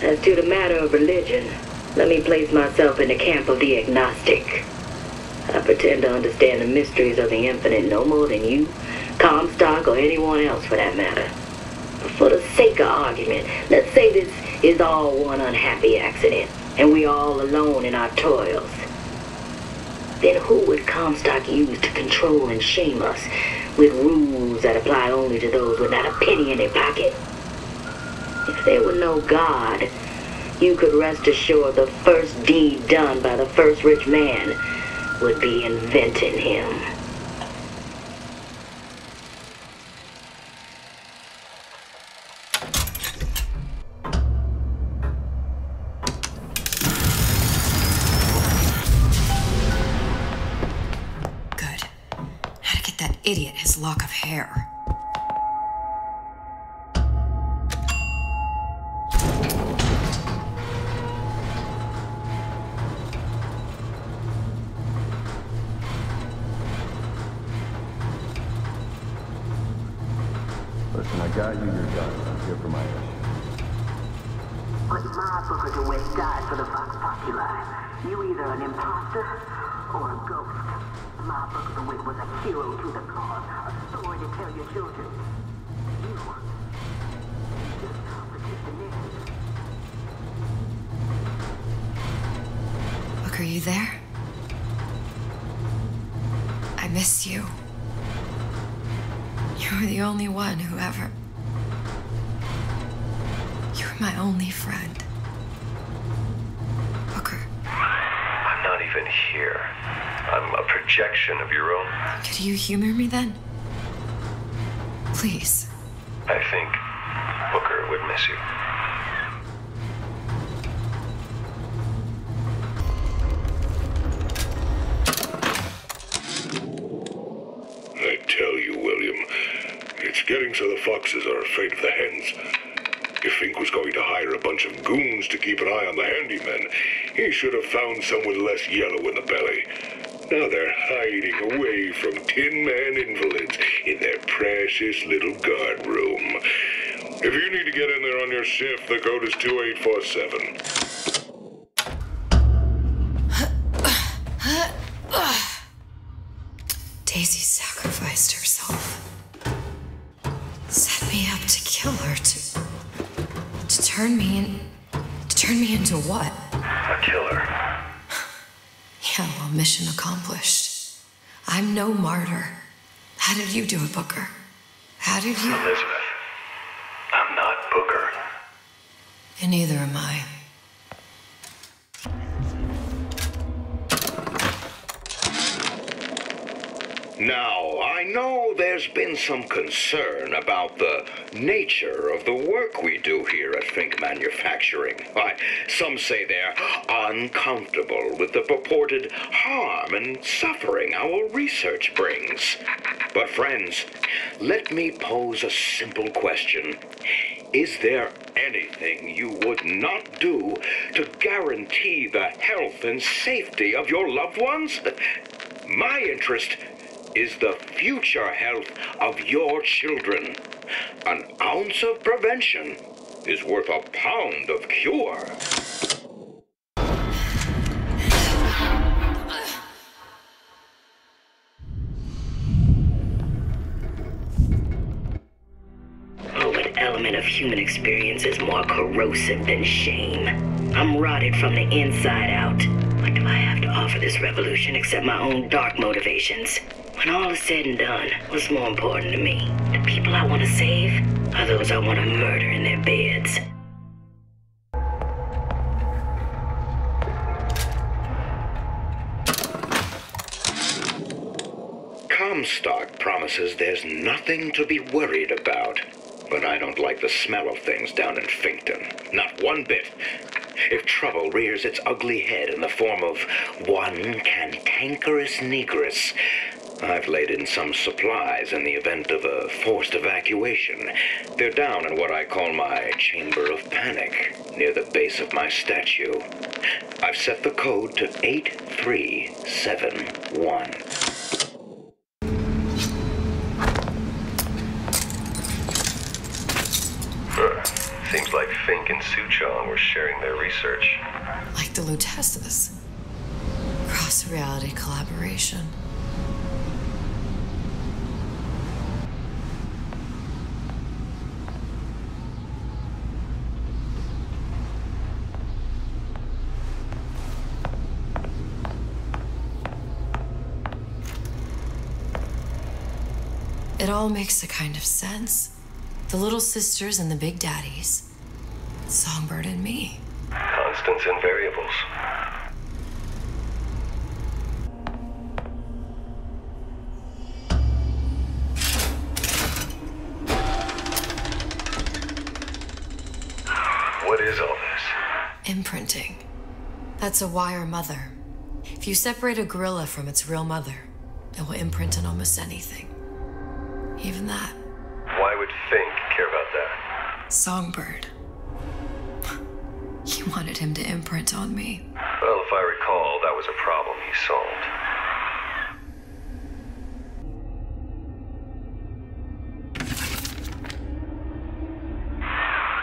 As to the matter of religion, let me place myself in the camp of the agnostic. I pretend to understand the mysteries of the infinite no more than you, Comstock, or anyone else for that matter. But for the sake of argument, let's say this is all one unhappy accident, and we are all alone in our toils. Then who would Comstock use to control and shame us with rules that apply only to those with not a penny in their pocket? If there were no God, you could rest assured the first deed done by the first rich man would be inventing him. Good. How to get that idiot his lock of hair. Listen, I got you your gun. I'm here for my issue. But my Booker DeWitt died for the Vox Populi. You either an imposter or a ghost. My Booker DeWitt was a hero to the cause, a story to tell your children. You just protect the news. Look, are you there? I miss you. You were the only one who ever... You were my only friend. Booker. I'm not even here. I'm a projection of your own. Could you humor me then? Please. I think Booker would miss you. I tell you, William, lynx or the foxes are afraid of the hens. If Fink was going to hire a bunch of goons to keep an eye on the handymen, he should have found someone less yellow in the belly. Now they're hiding away from Tin Man invalids in their precious little guard room. If you need to get in there on your shift, the code is 2847. Daisy sacrificed herself. Set me up to kill her, to turn me into what? A killer. Yeah, well, mission accomplished. I'm no martyr. How did you do it, Booker? How did you... Elizabeth, I'm not Booker. And neither am I. Now, I know there's been some concern about the nature of the work we do here at Fink Manufacturing. Why, some say they're uncomfortable with the purported harm and suffering our research brings. But friends, let me pose a simple question. Is there anything you would not do to guarantee the health and safety of your loved ones? My interest is the future health of your children. An ounce of prevention is worth a pound of cure. Oh, what element of human experience is more corrosive than shame? I'm rotted from the inside out. What do I have to offer this revolution except my own dark motivations? When all is said and done, what's more important to me? The people I want to save, or those I want to murder in their beds? Comstock promises there's nothing to be worried about. But I don't like the smell of things down in Finkton. Not one bit. If trouble rears its ugly head in the form of one cantankerous negress, I've laid in some supplies in the event of a forced evacuation. They're down in what I call my chamber of panic, near the base of my statue. I've set the code to 8371. Seems like Fink and Suchong were sharing their research. Like the Lutesses. Cross-reality collaboration. It all makes a kind of sense. The little sisters and the big daddies. Songbird and me. Constants and variables. What is all this? Imprinting. That's a wire mother. If you separate a gorilla from its real mother, it will imprint on almost anything. Even that. Why would Fink care about that? Songbird. He wanted him to imprint on me. Well, if I recall, that was a problem he solved.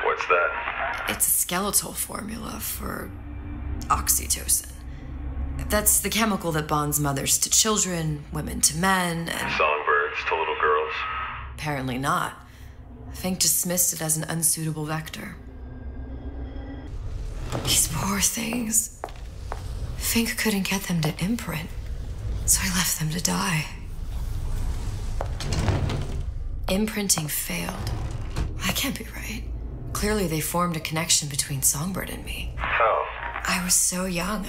What's that? It's a skeletal formula for oxytocin. That's the chemical that bonds mothers to children, women to men, and... Songbirds to little girls? Apparently not. Fink dismissed it as an unsuitable vector. These poor things. Fink couldn't get them to imprint, so I left them to die. Imprinting failed. That can't be right. Clearly they formed a connection between Songbird and me. How? I was so young,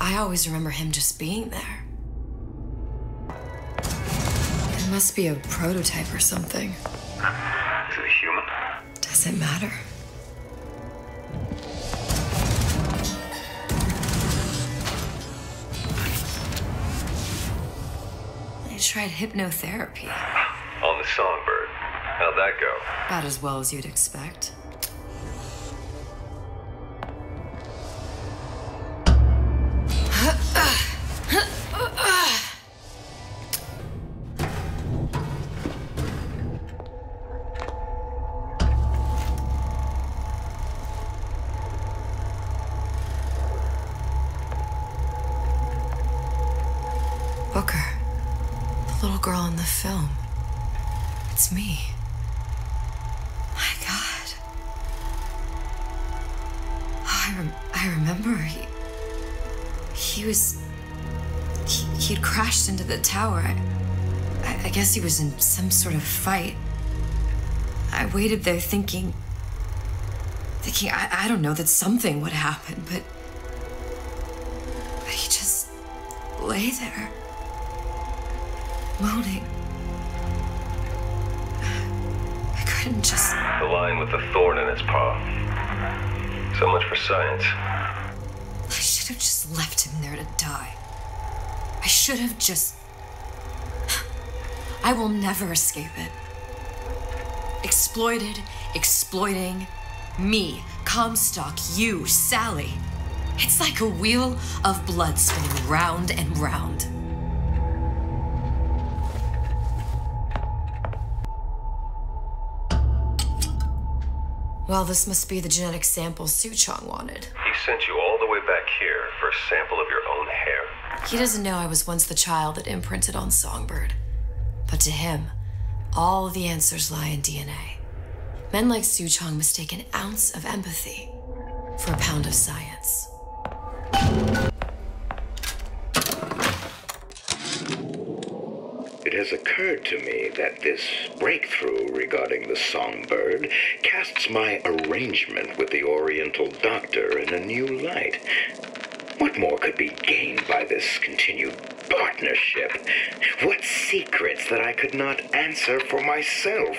I always remember him just being there. It must be a prototype or something. Is it a human? Does it matter? I tried hypnotherapy. On the Songbird. How'd that go? About as well as you'd expect. Booker, the little girl in the film. It's me. My God. Oh, I remember. He'd crashed into the tower. I guess he was in some sort of fight. I waited there thinking I don't know, that something would happen, but he just lay there, moaning. I couldn't just... The lion with the thorn in its paw. So much for science. I should have just left him there to die. I should have just... I will never escape it. Exploited, exploiting, me, Comstock, you, Sally. It's like a wheel of blood spinning round and round. Well, this must be the genetic sample Suchong wanted. He sent you all the way back here for a sample of your own hair. He doesn't know I was once the child that imprinted on Songbird. But to him, all the answers lie in DNA. Men like Suchong mistake an ounce of empathy for a pound of science. It has occurred to me that this breakthrough regarding the songbird casts my arrangement with the Oriental Doctor in a new light. What more could be gained by this continued partnership? What secrets that I could not answer for myself?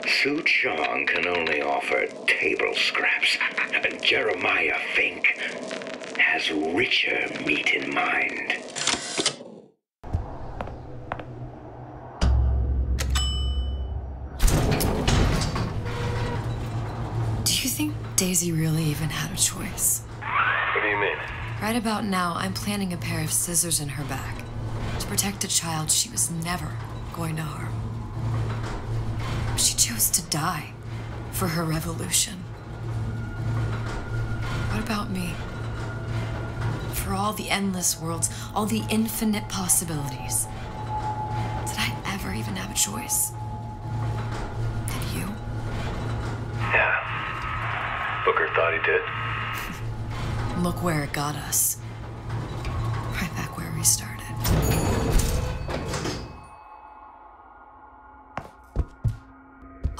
Suchong can only offer table scraps, and Jeremiah Fink has richer meat in mind. Do you think Daisy really even had a choice? What do you mean? Right about now, I'm planting a pair of scissors in her back to protect a child she was never going to harm. She chose to die for her revolution. What about me? For all the endless worlds, all the infinite possibilities. Did I ever even have a choice? Did you? Yeah. Booker thought he did. Look where it got us. Right back where we started.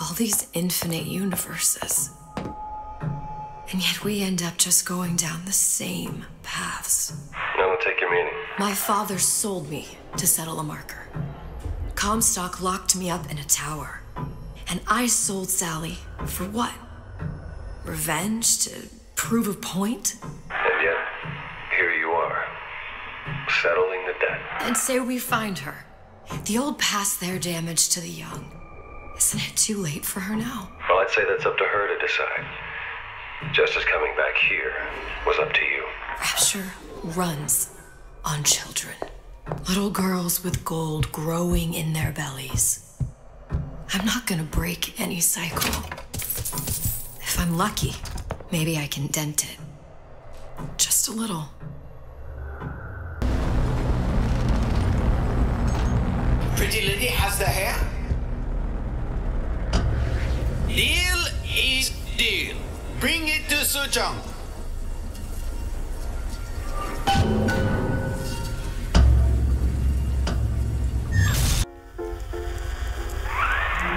All these infinite universes. And yet we end up just going down the same paths. I don't take your meaning. My father sold me to settle a marker. Comstock locked me up in a tower. And I sold Sally for what? Revenge? To prove a point? And yet, here you are, settling the debt. And say we find her. The old past there damage to the young. Isn't it too late for her now? Well, I'd say that's up to her to decide. Justice coming back here was up to you. Rapture runs on children. Little girls with gold growing in their bellies. I'm not gonna break any cycle. If I'm lucky, maybe I can dent it. Just a little. Pretty lady has the hair? Deal is deal. Bring it to Suchong.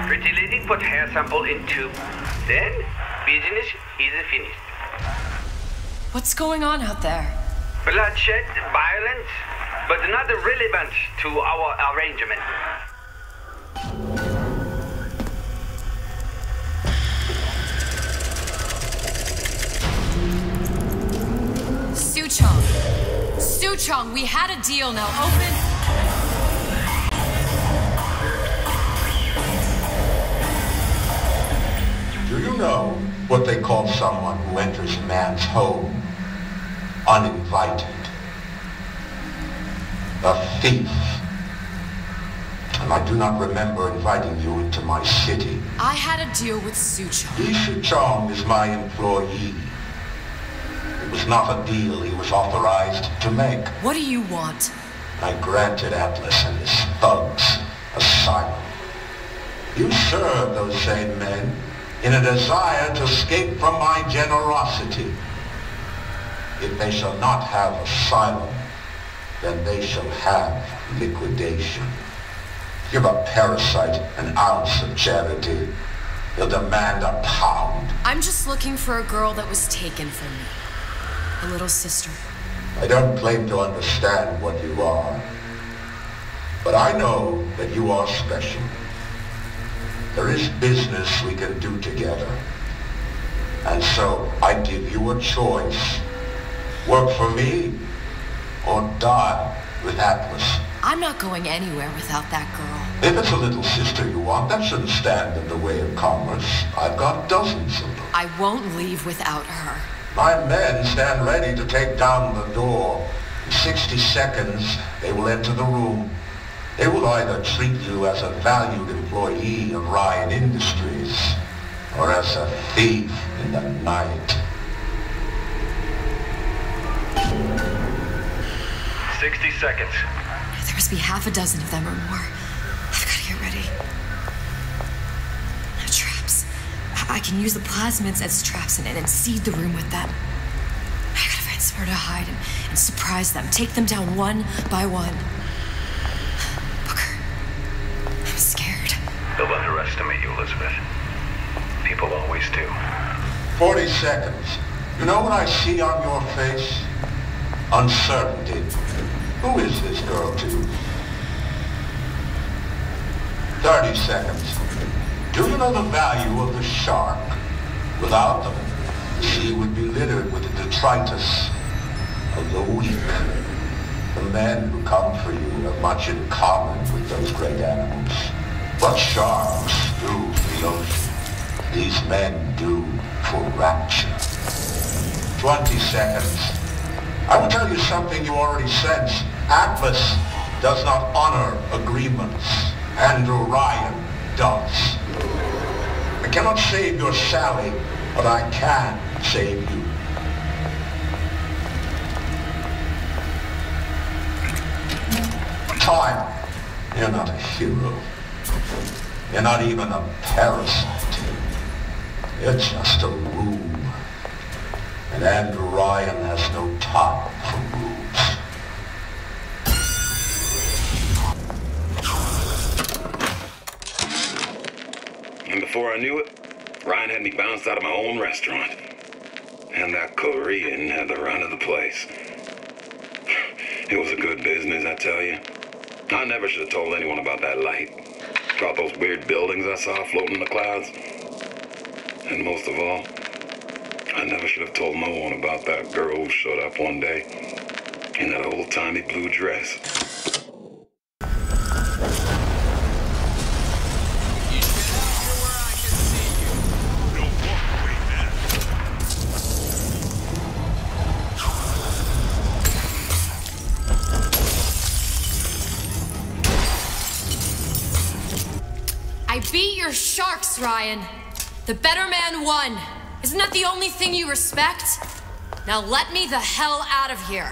Pretty lady put hair sample in tube. Then, business is finished. What's going on out there? Bloodshed, violence, but not relevant to our arrangement. Suchong, we had a deal, now open... know what they call someone who enters a man's home uninvited? A thief. And I do not remember inviting you into my city. I had a deal with Suchong. Li Suchong is my employee. It was not a deal he was authorized to make. What do you want? I granted Atlas and his thugs asylum. You serve those same men in a desire to escape from my generosity. If they shall not have asylum, then they shall have liquidation. Give a parasite an ounce of charity, he'll demand a pound. I'm just looking for a girl that was taken from me. A little sister. I don't claim to understand what you are, but I know that you are special. There is business we can do together, and so I give you a choice. Work for me, or die with Atlas. I'm not going anywhere without that girl. If it's a little sister you want, that shouldn't stand in the way of commerce. I've got dozens of them. I won't leave without her. My men stand ready to take down the door. In 60 seconds, they will enter the room. They will either treat you as a valued employee of Ryan Industries, or as a thief in the night. 60 seconds. There must be half a dozen of them or more. I've got to get ready. No traps. I can use the plasmids as traps and seed the room with them. I gotta find somewhere to hide and surprise them. Take them down one by one. Booker, I'm scared. They'll underestimate you, Elizabeth. People always do. 40 seconds. You know what I see on your face? Uncertainty. Who is this girl to you? 30 seconds. Do you know the value of the shark? Without them, the sea would be littered with the detritus of the weak. The men who come for you have much in common with those great animals. What sharks do for the ocean, these men do for rapture. 20 seconds. I will tell you something you already sense. Atlas does not honor agreements. Andrew Ryan does. I cannot save your Sally, but I can save you. Time. You're not a hero. You're not even a parasite. You're just a room. And Andrew Ryan has no time for rules. And before I knew it, Ryan had me bounced out of my own restaurant. And that Korean had the run of the place. It was a good business, I tell you. I never should have told anyone about that light. About those weird buildings I saw floating in the clouds. And most of all, I never should have told no one about that girl who showed up one day in that old-timey blue dress. I beat your sharks, Ryan. The better man won. Isn't that the only thing you respect? Now let me the hell out of here.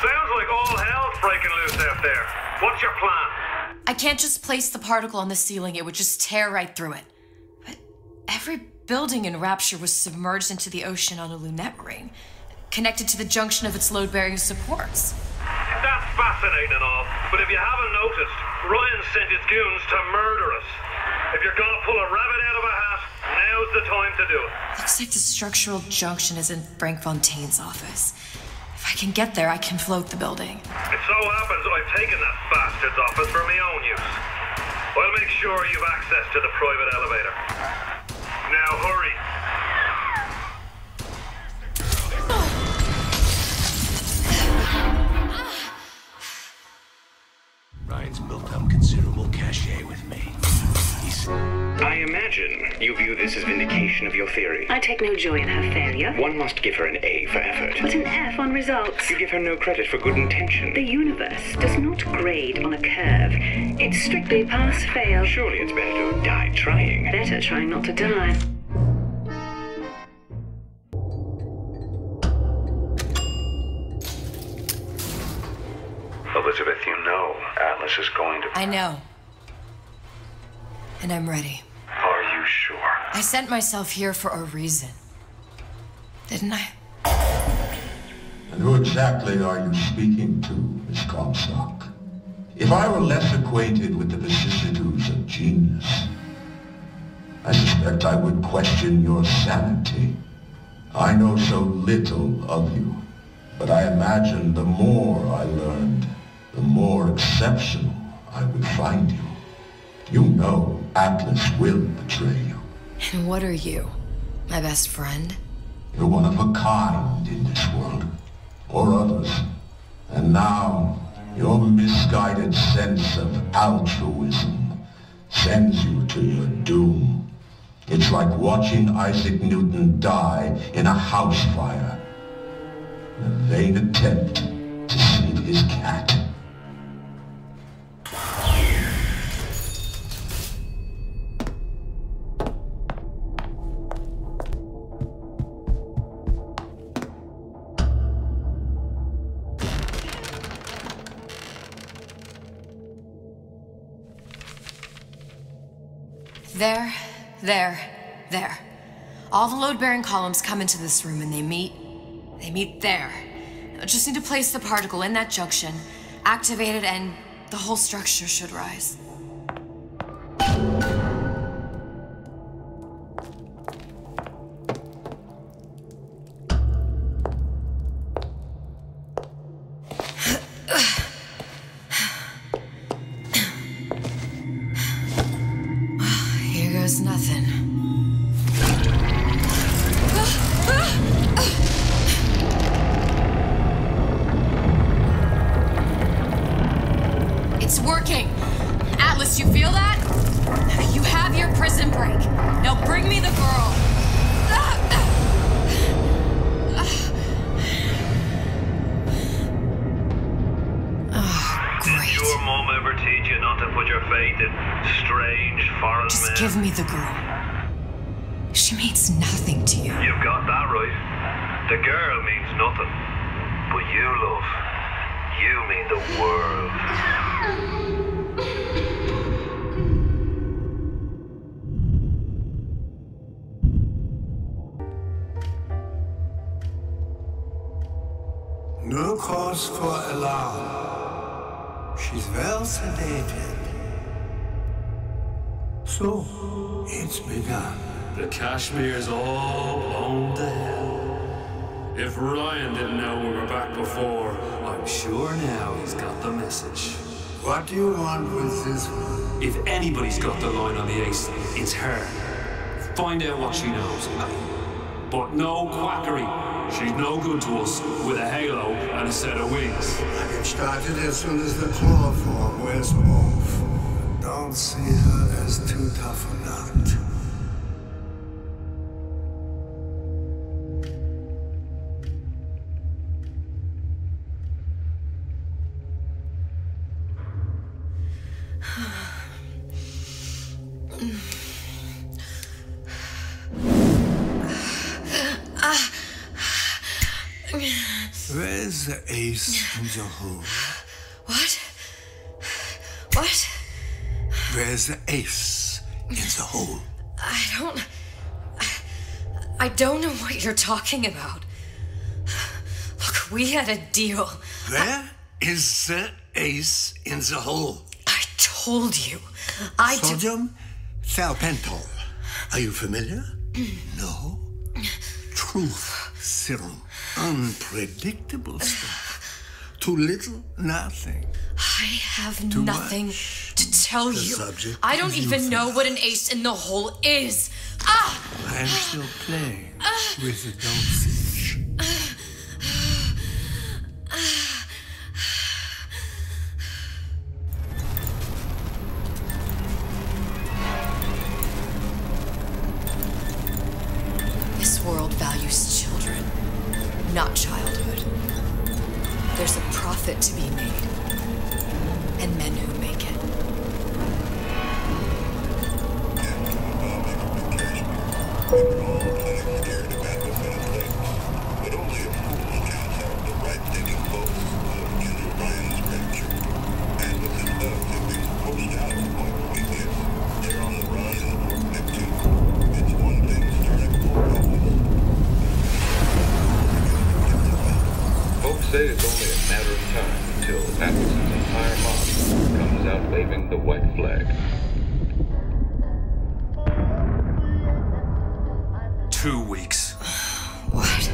Sounds like all hell's breaking loose out there. What's your plan? I can't just place the particle on the ceiling. It would just tear right through it. But every building in Rapture was submerged into the ocean on a lunette ring, connected to the junction of its load-bearing supports. That's fascinating and all, but if you haven't noticed, Ryan sent his goons to murder us. If you're gonna pull a rabbit out of a hat, now's the time to do it. Looks like the structural junction is in Frank Fontaine's office. If I can get there, I can float the building. It so happens I've taken that bastard's office for my own use. I'll make sure you've access to the private elevator. Now hurry. Ryan's milk imagine you view this as vindication of your theory. I take no joy in her failure. One must give her an A for effort. But an F on results. You give her no credit for good intention. The universe does not grade on a curve. It's strictly pass-fail. Surely it's better to die trying. Better trying not to die. Elizabeth, you know Atlas is going to... I know. And I'm ready. Are you sure? I sent myself here for a reason. Didn't I? And who exactly are you speaking to, Miss Comstock? If I were less acquainted with the vicissitudes of genius, I suspect I would question your sanity. I know so little of you, but I imagine the more I learned, the more exceptional I would find you. You know Atlas will betray you. And what are you? My best friend? You're one of a kind in this world, or others. And now, your misguided sense of altruism sends you to your doom. It's like watching Isaac Newton die in a house fire, in a vain attempt to save his cat. There. All the load-bearing columns come into this room and they meet there. I just need to place the particle in that junction, activate it, and the whole structure should rise. Here goes nothing. It's working! Atlas, you feel that? You have your prison break. Now bring me the girl. Did your mom ever teach you not to put your faith in strange foreign Just men? give me the girl. She means nothing to you. You've got that right. The girl means nothing. But you, love, you mean the world. No cause for alarm. She's well sedated. So, it's begun. The Kashmir's all blown to hell. If Ryan didn't know we were back before, I'm sure now he's got the message. What do you want with this one? If anybody's got the line on the ace, it's her. Find out what she knows. But no quackery. She's no good to us with a halo and a set of wings. I get started as soon as the claw form wears off. Don't see her as too tough a nut. Where's the ace in the hole? What? Where's the ace in the hole? I don't know what you're talking about. Look, we had a deal. Where is the ace in the hole? I told you. Sodium thiopental. Are you familiar? No? Truth serum. Unpredictable stuff. Too little, nothing. I have Too nothing much. to tell The you. subject I don't is even know euthanasia. what an ace in the hole is. I'm still playing with the dosage. world values children, not childhood. There's a profit to be made, and men who make it. Folks say it's only a matter of time until Atlas's entire mob comes out waving the white flag. 2 weeks. What?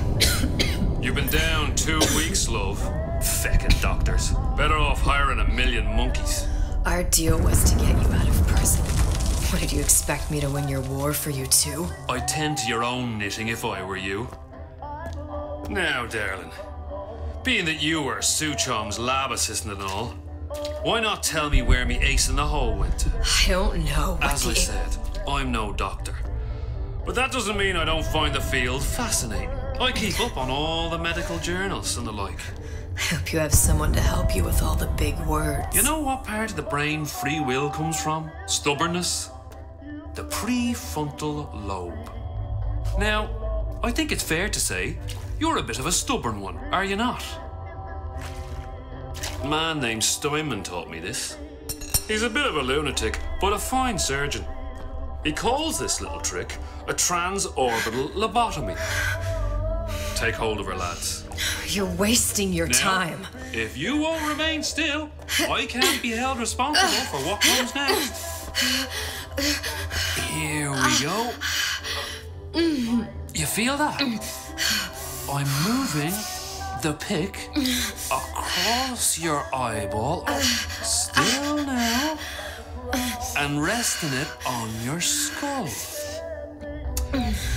You've been down 2 weeks, love. Feckin' doctors. Better off hiring 1,000,000 monkeys. Our deal was to get you out of prison. What, did you expect me to win your war for you too? I'd tend to your own knitting if I were you. Now, darling, being that you were Suchom's lab assistant and all, why not tell me where me ace in the hole went? I don't know. As I said, I'm no doctor. But that doesn't mean I don't find the field fascinating. I keep up on all the medical journals and the like. I hope you have someone to help you with all the big words. You know what part of the brain free will comes from? Stubbornness? The prefrontal lobe. Now, I think it's fair to say you're a bit of a stubborn one, are you not? A man named Steinman taught me this. He's a bit of a lunatic, but a fine surgeon. He calls this little trick a transorbital lobotomy. Take hold of her, lads. You're wasting your time. If you won't remain still, I can't be held responsible for what comes next. Here we go. You feel that? I'm moving the pick across your eyeball, still now, and resting it on your skull.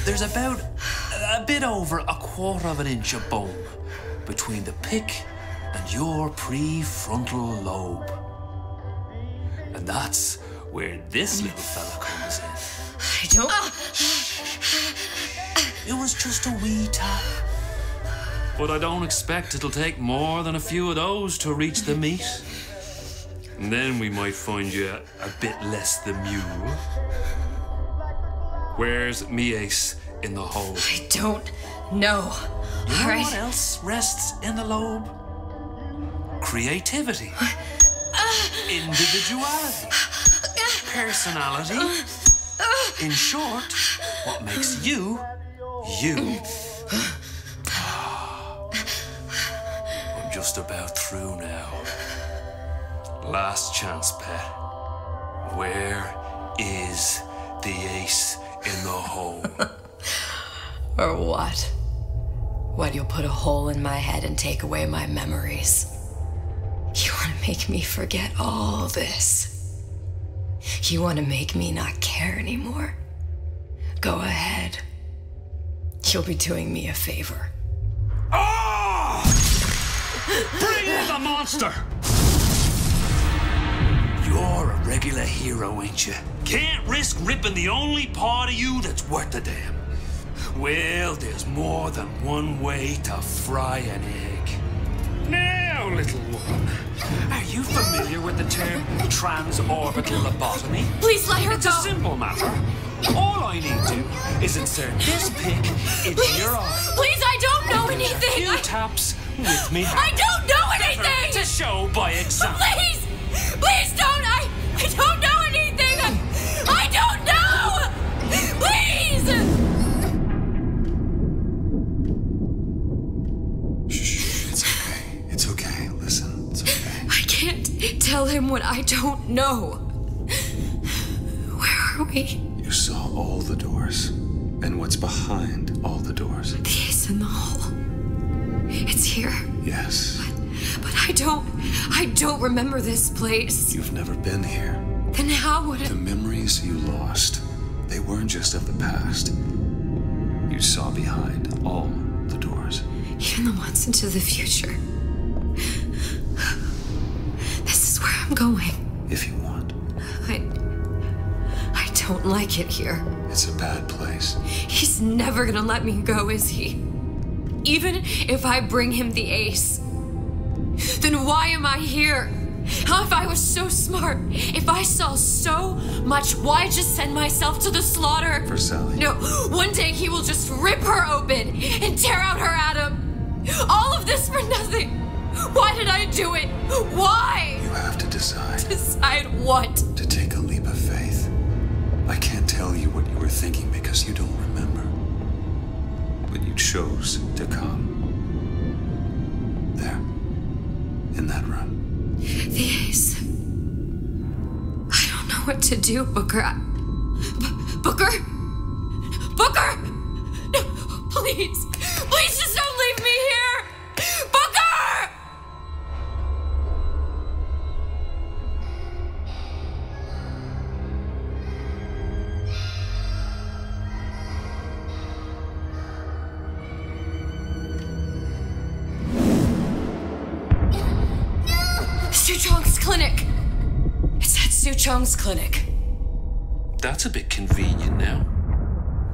There's about a bit over 1/4 inch of bone between the pick and your prefrontal lobe. And that's where this little fella comes in. I don't... It was just a wee tap. But I don't expect it'll take more than a few of those to reach the meat. And then we might find you a bit less the mule. Where's me ace in the hole? I don't know. You know what else rests in the lobe? Creativity. Individuality. Personality. In short, what makes you, you. I'm just about through now. Last chance, pet. Where is the ace in the hole? Or what? What, you'll put a hole in my head and take away my memories? You want to make me forget all this? You want to make me not care anymore? Go ahead. You'll be doing me a favor. Oh! Bring in the monster! You're a regular hero, ain't you? Can't risk ripping the only part of you that's worth a damn. Well, there's more than one way to fry an egg. Now, little one, are you familiar with the term transorbital lobotomy? Please let her It's go. a simple matter. All I need to do is insert this pick into your eye. Please, I don't know anything. A few taps with me. I don't know anything. To show by example. Please, please don't. I don't know anything. I don't know. Please. It's okay. Listen, it's okay. I can't tell him what I don't know. Where are we? You saw all the doors. And what's behind all the doors? The ace in the hole. It's here. Yes. But I don't remember this place. You've never been here. Then how would it... The memories you lost, they weren't just of the past. You saw behind all the doors. Even the ones into the future. This is where I'm going. If you want. I don't like it here. It's a bad place. He's never gonna let me go, is he? Even if I bring him the ace, then why am I here? How if I was so smart? If I saw so much, why just send myself to the slaughter? For Sally. No, one day he will just rip her open and tear out her atom. All of this for nothing. Why did I do it? Why? You have to decide. Decide what? To take a leap of faith. I can't tell you what you were thinking because you don't remember. But you chose to come. There. In that room. The ace. I don't know what to do, Booker. Booker? Booker! No, please. Please just don't leave me here! Booker! Suchong's clinic. It's at Suchong's clinic. That's a bit convenient now.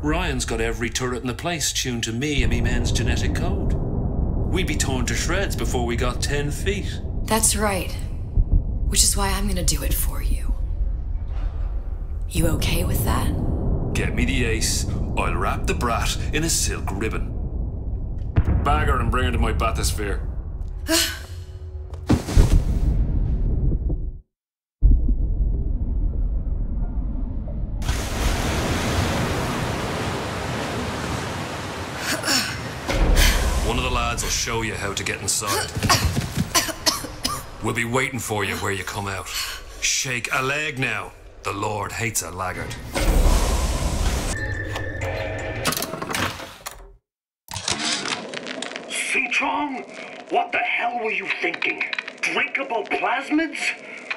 Ryan's got every turret in the place tuned to me and me men's genetic code. We'd be torn to shreds before we got 10 feet. That's right. Which is why I'm gonna do it for you. You okay with that? Get me the ace. I'll wrap the brat in a silk ribbon. Bag her and bring her to my bathysphere. One of the lads will show you how to get inside. We'll be waiting for you where you come out. Shake a leg now. The Lord hates a laggard. Suchong, what the hell were you thinking? Drinkable plasmids?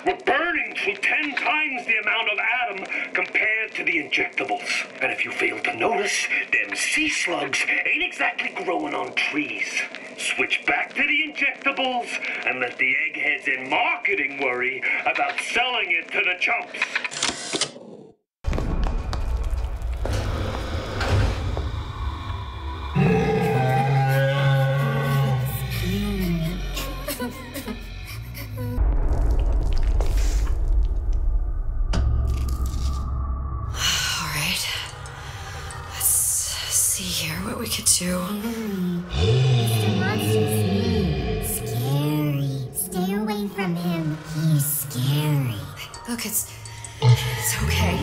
We're burning through 10 times the amount of atom compared to the injectables. And if you fail to notice, them sea slugs ain't exactly growing on trees. Switch back to the injectables and let the eggheads in marketing worry about selling it to the chumps. What we could do. Mr. Monster's scary. Stay away from him. He's scary. Look, it's okay.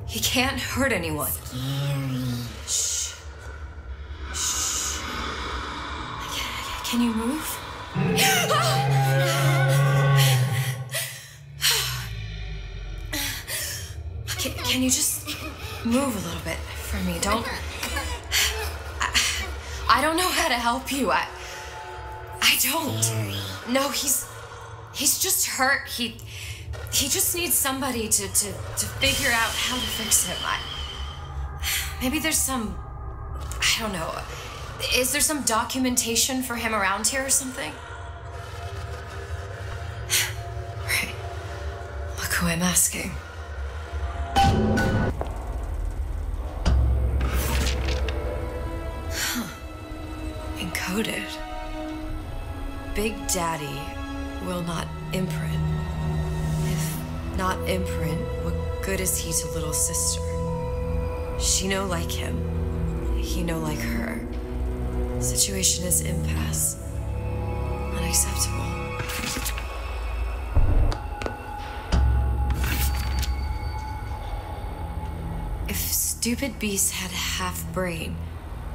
He can't hurt anyone. Scary. Shh. Shh. Can you move? Can you just move a little bit for me? Don't. I don't know how to help you. I don't. No, he's just hurt. He just needs somebody to figure out how to fix him. Maybe there's some, I don't know. Is there some documentation for him around here or something? Right. Look who I'm asking. Encoded. Big Daddy will not imprint. If not imprint, what good is he to little sister? She no like him. He no like her. Situation is impasse. Unacceptable. If stupid beasts had half brain,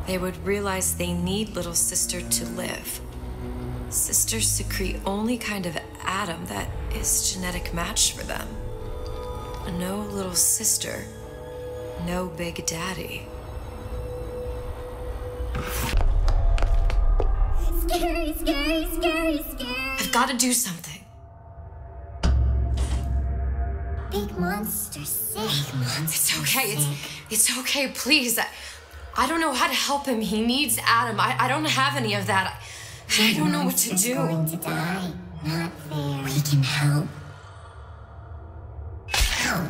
they would realize they need little sister to live. Sisters secrete only kind of atom that is genetic match for them. No little sister, no Big Daddy. Scary, scary, scary, scary. I've got to do something. Big monster sick. Big monster It's okay. It's okay, please. I don't know how to help him. He needs Adam. I don't have any of that. I don't know what to do. Going to die. Not fair. We can help. Help.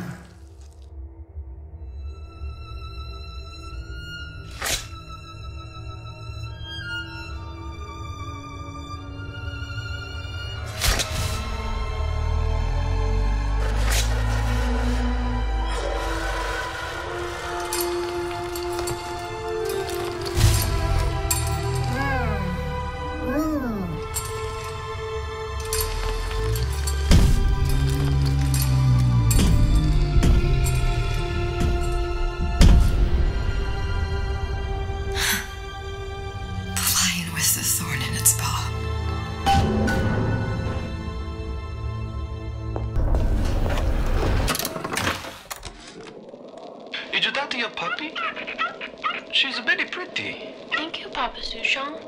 is very pretty. Thank you, Papa Suchong.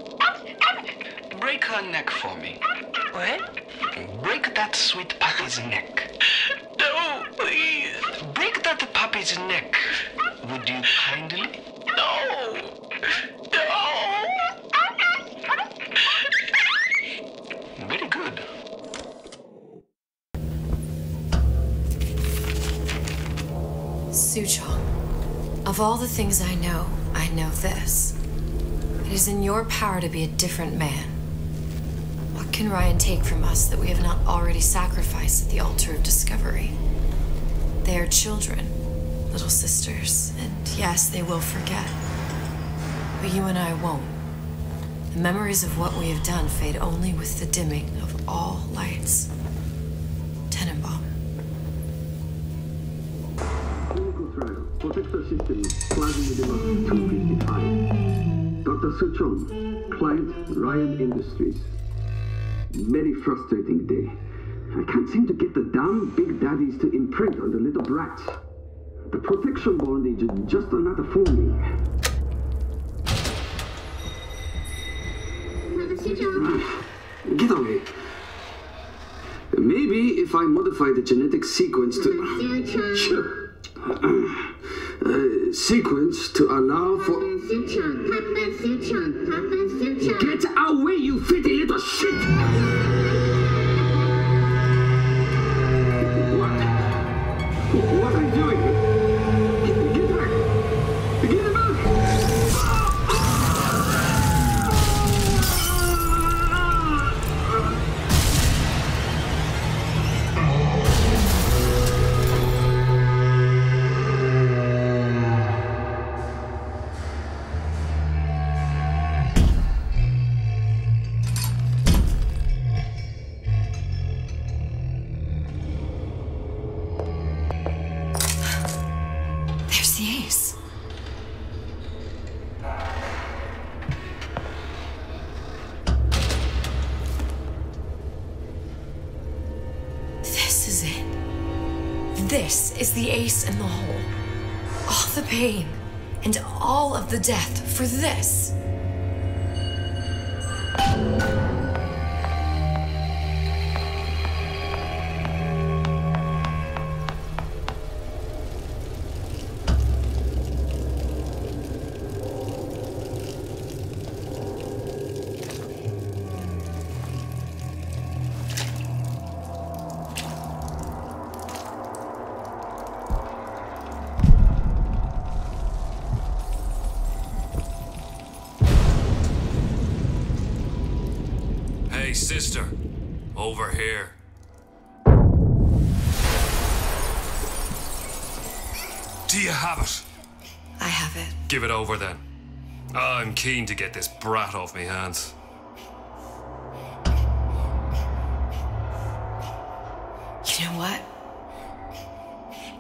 Break her neck for me. What? Break that sweet puppy's neck. No, please. Break that puppy's neck. Would you kindly? No. No. Very good. Suchong, of all the things I know this. It is in your power to be a different man. What can Ryan take from us that we have not already sacrificed at the altar of discovery? They are children, little sisters, and yes, they will forget. But you and I won't. The memories of what we have done fade only with the dimming of all lights. Tenenbaum. Clinical trial. Protector system. Plasma device 255. Dr. Suchong, client Ryan Industries. Very frustrating day. I can't seem to get the damn big daddies to imprint on the little brats. The protection bondage is just another forming. Get away. Maybe if I modify the genetic sequence sequence to allow for... Get away, you fitty little shit! What are you doing? Get back! Get back! There's the ace. This is it. This is the ace in the hole. All the pain and all of the death for this. Hey, sister. Over here. Do you have it? I have it. Give it over then. I'm keen to get this brat off me hands. You know what?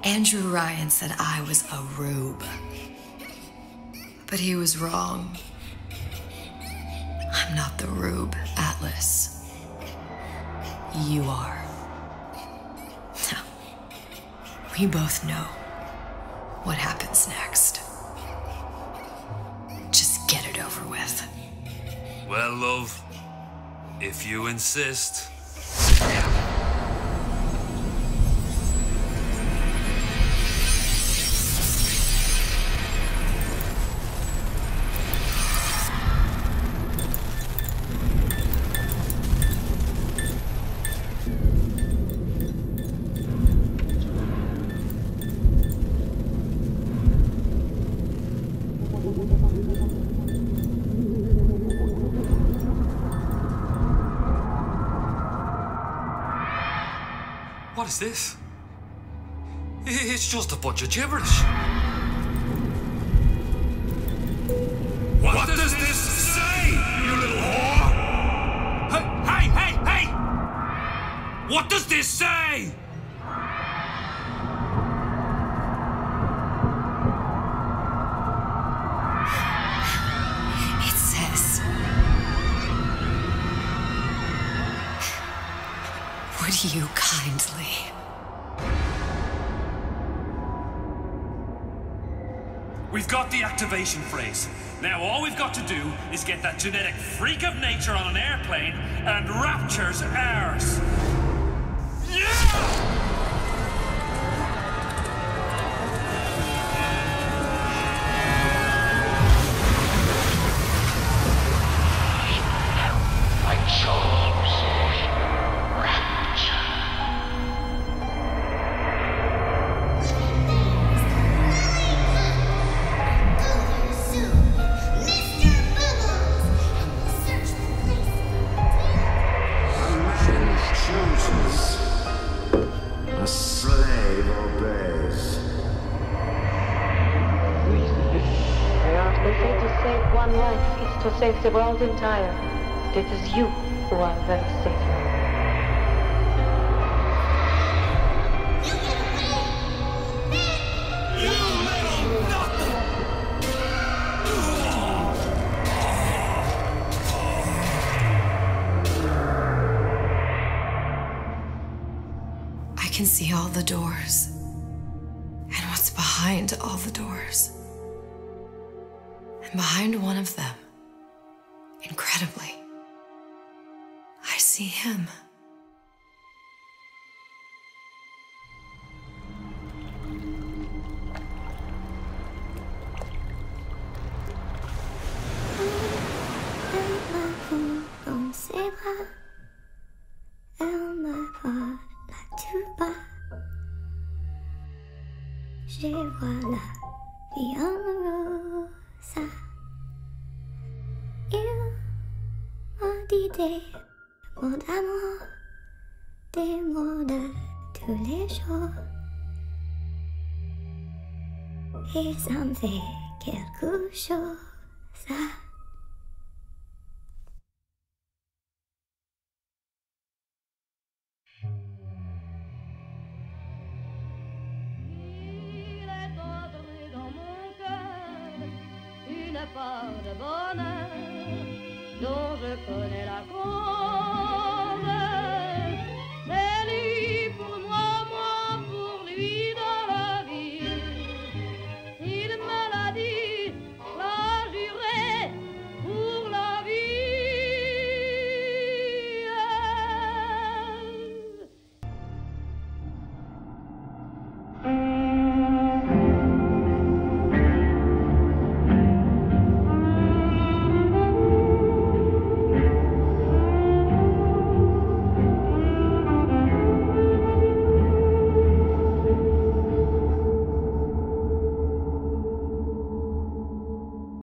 Andrew Ryan said I was a rube. But he was wrong. I'm not the rube, Atlas. You are. Now, we both know what happens next. Just get it over with. Well, love, if you insist. What is this? It's just a bunch of gibberish. What does this say, you little whore? Hey! What does this say? It says, would you kindly? We've got the activation phrase. Now all we've got to do is get that genetic freak of nature on an airplane and Rapture's ours. Yeah! To save the world entire. It is you who are the savior. I can see all the doors and what's behind all the doors. And behind one of them, incredibly, I see him. Dans ses bras, elle me voilà tout bas. Je vois la vie en rosa. Il m'a dit des mots d'amour, des mots de tous les jours. Et ça me fait quelque chose. Part de bonheur dont je connais la cause.